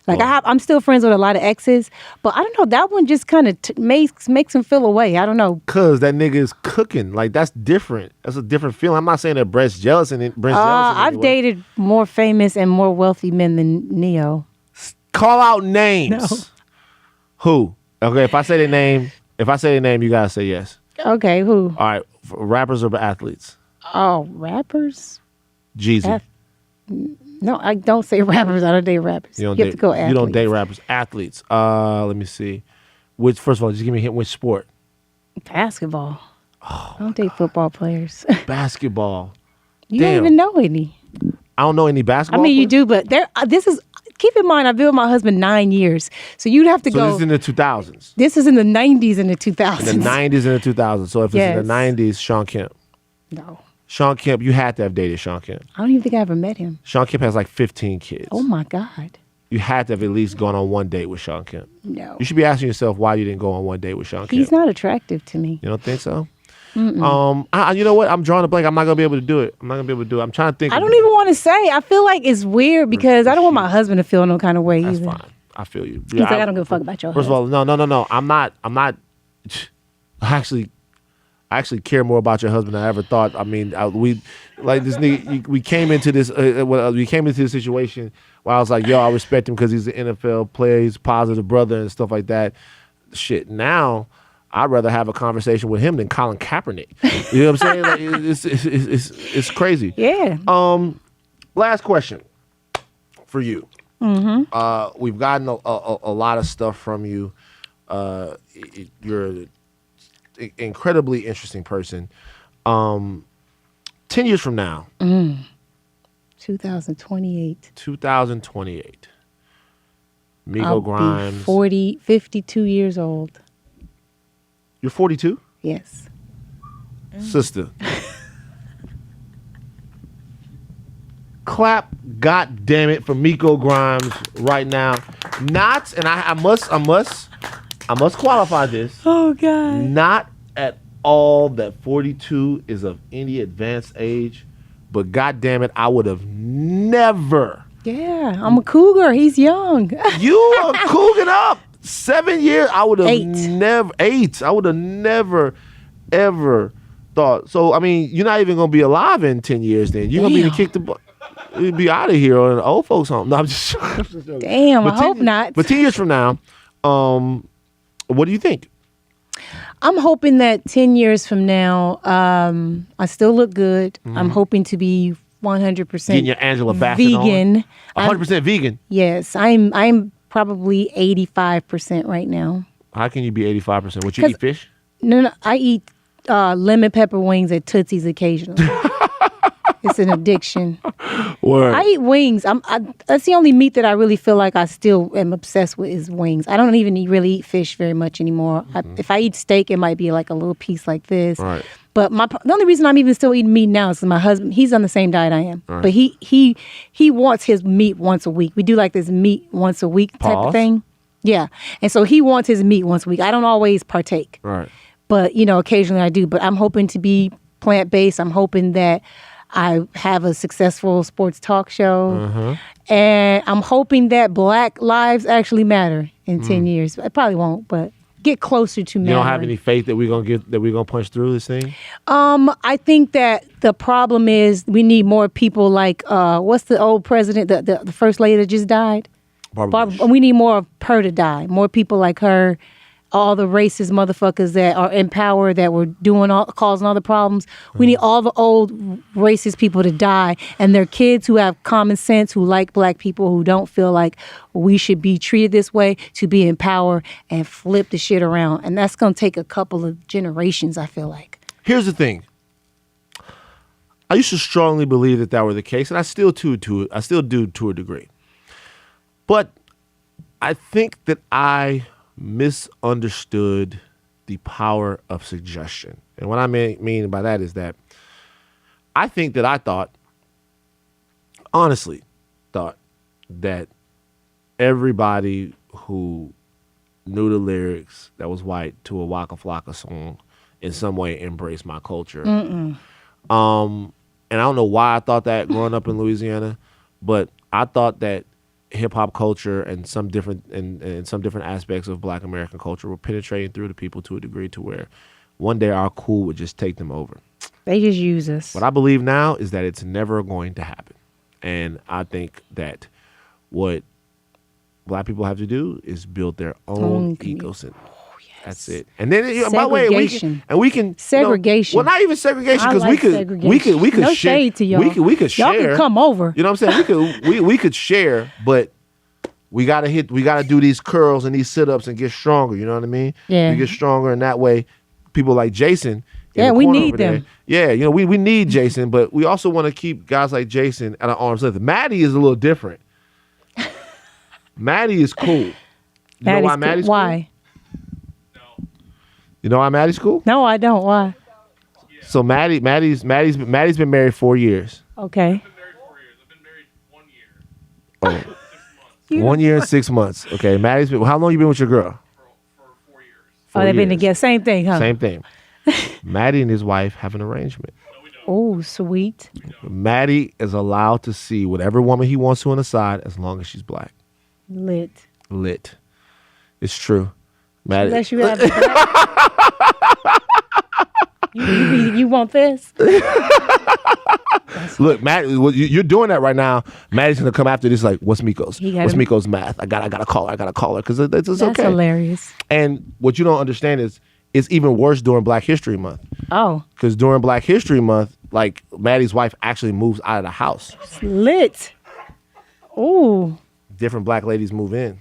Like I'm still friends with a lot of exes, but I don't know. That one just kind of makes him feel away. I don't know. Cause that nigga is cooking. Like that's different. That's a different feeling. I'm not saying that Brent's jealous and I've dated more famous and more wealthy men than Neo. Call out names. No. Who? Okay, if I say their name, you gotta say yes. Okay, who? All right, rappers or athletes? Oh, rappers? Jeezy. No, I don't say rappers. I don't date rappers. You have to go athletes. You don't date rappers. Athletes. Let me see. First of all, just give me a hint. Which sport? Basketball. I don't date football players. Basketball. You don't even know any. I don't know any basketball. I mean, you players? do, but this is. Keep in mind, I've been with my husband 9 years, so you'd have to go. So this is in the 2000s. This is in the 90s and the 2000s. In the 90s and the 2000s. So if it's in the 90s, Sean Kemp. No. Sean Kemp, you had to have dated Sean Kemp. I don't even think I ever met him. Sean Kemp has like 15 kids. Oh my God. You had to have at least gone on one date with Sean Kemp. No. You should be asking yourself why you didn't go on one date with Sean Kemp. He's not attractive to me. You don't think so? You know what? I'm drawing a blank. I'm not gonna be able to do it. I'm trying to think. I don't even want to say. I feel like it's weird because I don't want my husband to feel no kind of way That's either. fine. I feel you. He's like, I don't give a fuck about your First husband. of all, no. I'm not. I actually care more about your husband than I ever thought. I mean, we came into this. We came into this situation where I was like, yo, I respect him because he's an NFL player, he's a positive brother and stuff like that. Shit, now I'd rather have a conversation with him than Colin Kaepernick. You know what I'm saying? Like, it's crazy. Yeah. Last question for you. We've gotten a lot of stuff from you. You're an incredibly interesting person. 10 years from now. 2028. 2028. Miko I'll Grimes. be 52 years old. You're 42? Yes. Sister. Clap, God damn it, for Miko Grimes right now. Not, and I must qualify this. Oh God. Not at all that 42 is of any advanced age, but God damn it, I would have never. Yeah, I'm a cougar. He's young. You are couging up. 7 years, I would have 8. never. 8. I would have never, ever thought. So, I mean, you're not even going to be alive in 10 years then. You're going to be kicked the butt. You'd be out of here or an old folks home. No, I'm just joking. Damn, But I hope not. But 10 years from now, what do you think? I'm hoping that 10 years from now, I still look good. Mm-hmm. I'm hoping to be 100% Getting your Angela Bassett vegan. 100% vegan. Yes, I'm probably 85% right now. How can you be 85%? Would you eat fish? No, I eat lemon pepper wings at Tootsie's occasionally. It's an addiction. Word. I eat wings. That's the only meat that I really feel like I still am obsessed with is wings. I don't even really eat fish very much anymore. If I eat steak, it might be like a little piece like this. Right. But the only reason I'm even still eating meat now is my husband. He's on the same diet I am. Right. But he wants his meat once a week. We do like this meat once a week type of thing. Yeah. And so he wants his meat once a week. I don't always partake. Right. But, occasionally I do. But I'm hoping to be plant-based. I'm hoping that I have a successful sports talk show. And I'm hoping that Black lives actually matter in 10 years. I probably won't, but get closer to mattering. You don't have any faith that we're gonna punch through this thing? I think that the problem is we need more people like what's the old president, the first lady that just died? Barbara Bush. We need more of her to die. More people like her. all the racist motherfuckers that are in power that were causing all the problems. We need all the old racist people to die, and their kids who have common sense, who like black people, who don't feel like we should be treated this way, to be in power and flip the shit around. And that's going to take a couple of generations, I feel like. Here's the thing. I used to strongly believe that were the case, and I still do to a degree. But I think that I misunderstood the power of suggestion. And what I mean by that is that I think that honestly thought that everybody who knew the lyrics that was white to a Waka Flocka song in some way embraced my culture. And I don't know why I thought that growing up in Louisiana, but I thought that hip hop culture and some different aspects of Black American culture were penetrating through the people to a degree to where one day our cool would just take them over. They just use us. What I believe now is that it's never going to happen. And I think that what Black people have to do is build their own ecosystem. That's it. And then, by the way, we can segregation. Well, not even segregation, because we could no share. Shade to y'all. We could share. Y'all can come over. You know what I'm saying? We could share, but we gotta do these curls and these sit-ups and get stronger. You know what I mean? Yeah. We get stronger, and that way, people like Jason. Yeah, we need them. Yeah, we need Jason, but we also want to keep guys like Jason at our arm's length. Maddie is a little different. Maddie is cool. You know why Maddie's cool? Why? You know why Maddie's cool? No, I don't. Why? So Maddie's been married 4 years. Okay. I've been married 4 years. I've been married 1 year. Oh. 6 months. 1 year and 6 months. Okay, Maddie's been. How long you been with your girl? For 4 years. Oh, they've been years. together. Same thing, huh? Same thing. Maddie and his wife have an arrangement. No, we don't. Oh, sweet. Maddie is allowed to see whatever woman he wants to on the side as long as she's Black. Lit. It's true. Maddie. Unless you have you want this? Look, Matt, you're doing that right now. Maddie's gonna come after this. Like, what's Miko's? What's Miko's math? I gotta call her because it's That's okay. hilarious. And what you don't understand is it's even worse during Black History Month. Oh, Because during Black History Month, like Maddie's wife actually moves out of the house. it's lit. Ooh. Different Black ladies move in.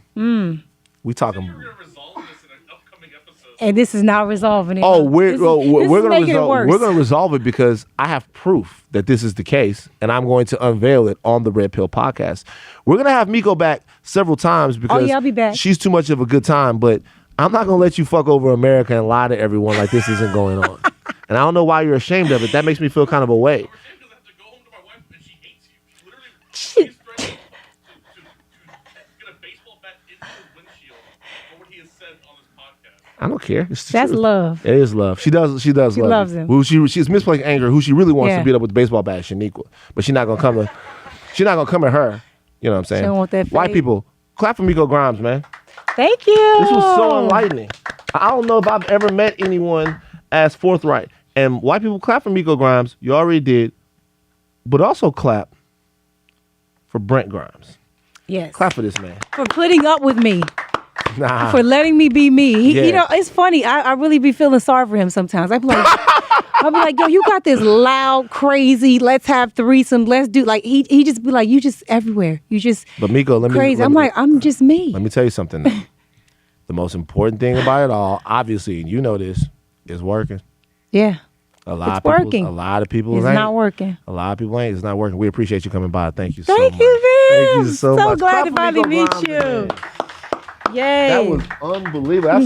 We talking. We're gonna resolve this in an upcoming episode. And this is not resolving it. Oh, we're gonna making it worse. we're gonna resolve it because I have proof that this is the case, and I'm going to unveil it on the Red Pill podcast. We're gonna have Miko back several times because I'll be back. She's too much of a good time, but I'm not gonna let you fuck over America and lie to everyone like this isn't going on. And I don't know why you're ashamed of it. That makes me feel kind of a way. Because I have to go home to my wife and she hates you. She literally threatened to get a baseball bat into his windshield for what he has said on this podcast. I don't care. It's the That's truth. love. It is love. She does love loves you. him. Who she's misplaced anger. Who she really wants Yeah. to beat up with the baseball bat is Shaniqua, but she's not gonna come to. She's not gonna come at her. You know what I'm saying? She don't want that White fade. people, clap for Miko Grimes, man. Thank you. This was so enlightening. I don't know if I've ever met anyone as forthright. And white people, clap for Miko Grimes. You already did, but also clap for Brent Grimes. Yes. Clap for this man. For putting up with me. Nah. For letting me be me. He, Yeah. You know, it's funny. I really be feeling sorry for him sometimes. I'll be like, yo, you got this loud, crazy, let's have threesome, let's do, like, he just be like, you just everywhere. You just But Miko, crazy. I'm like, I'm just me. Let me tell you something. Now. The most important thing about it all, obviously, and you know this, is working. Yeah. A lot It's of people, working. A lot of people It's ain't. not working. A lot of people ain't. It's not working. We appreciate you coming by. Thank you so Thank much. you, Viv. Thank you so much. glad Clap to for finally Miko meet Grimes, you. man. Yay. That was unbelievable.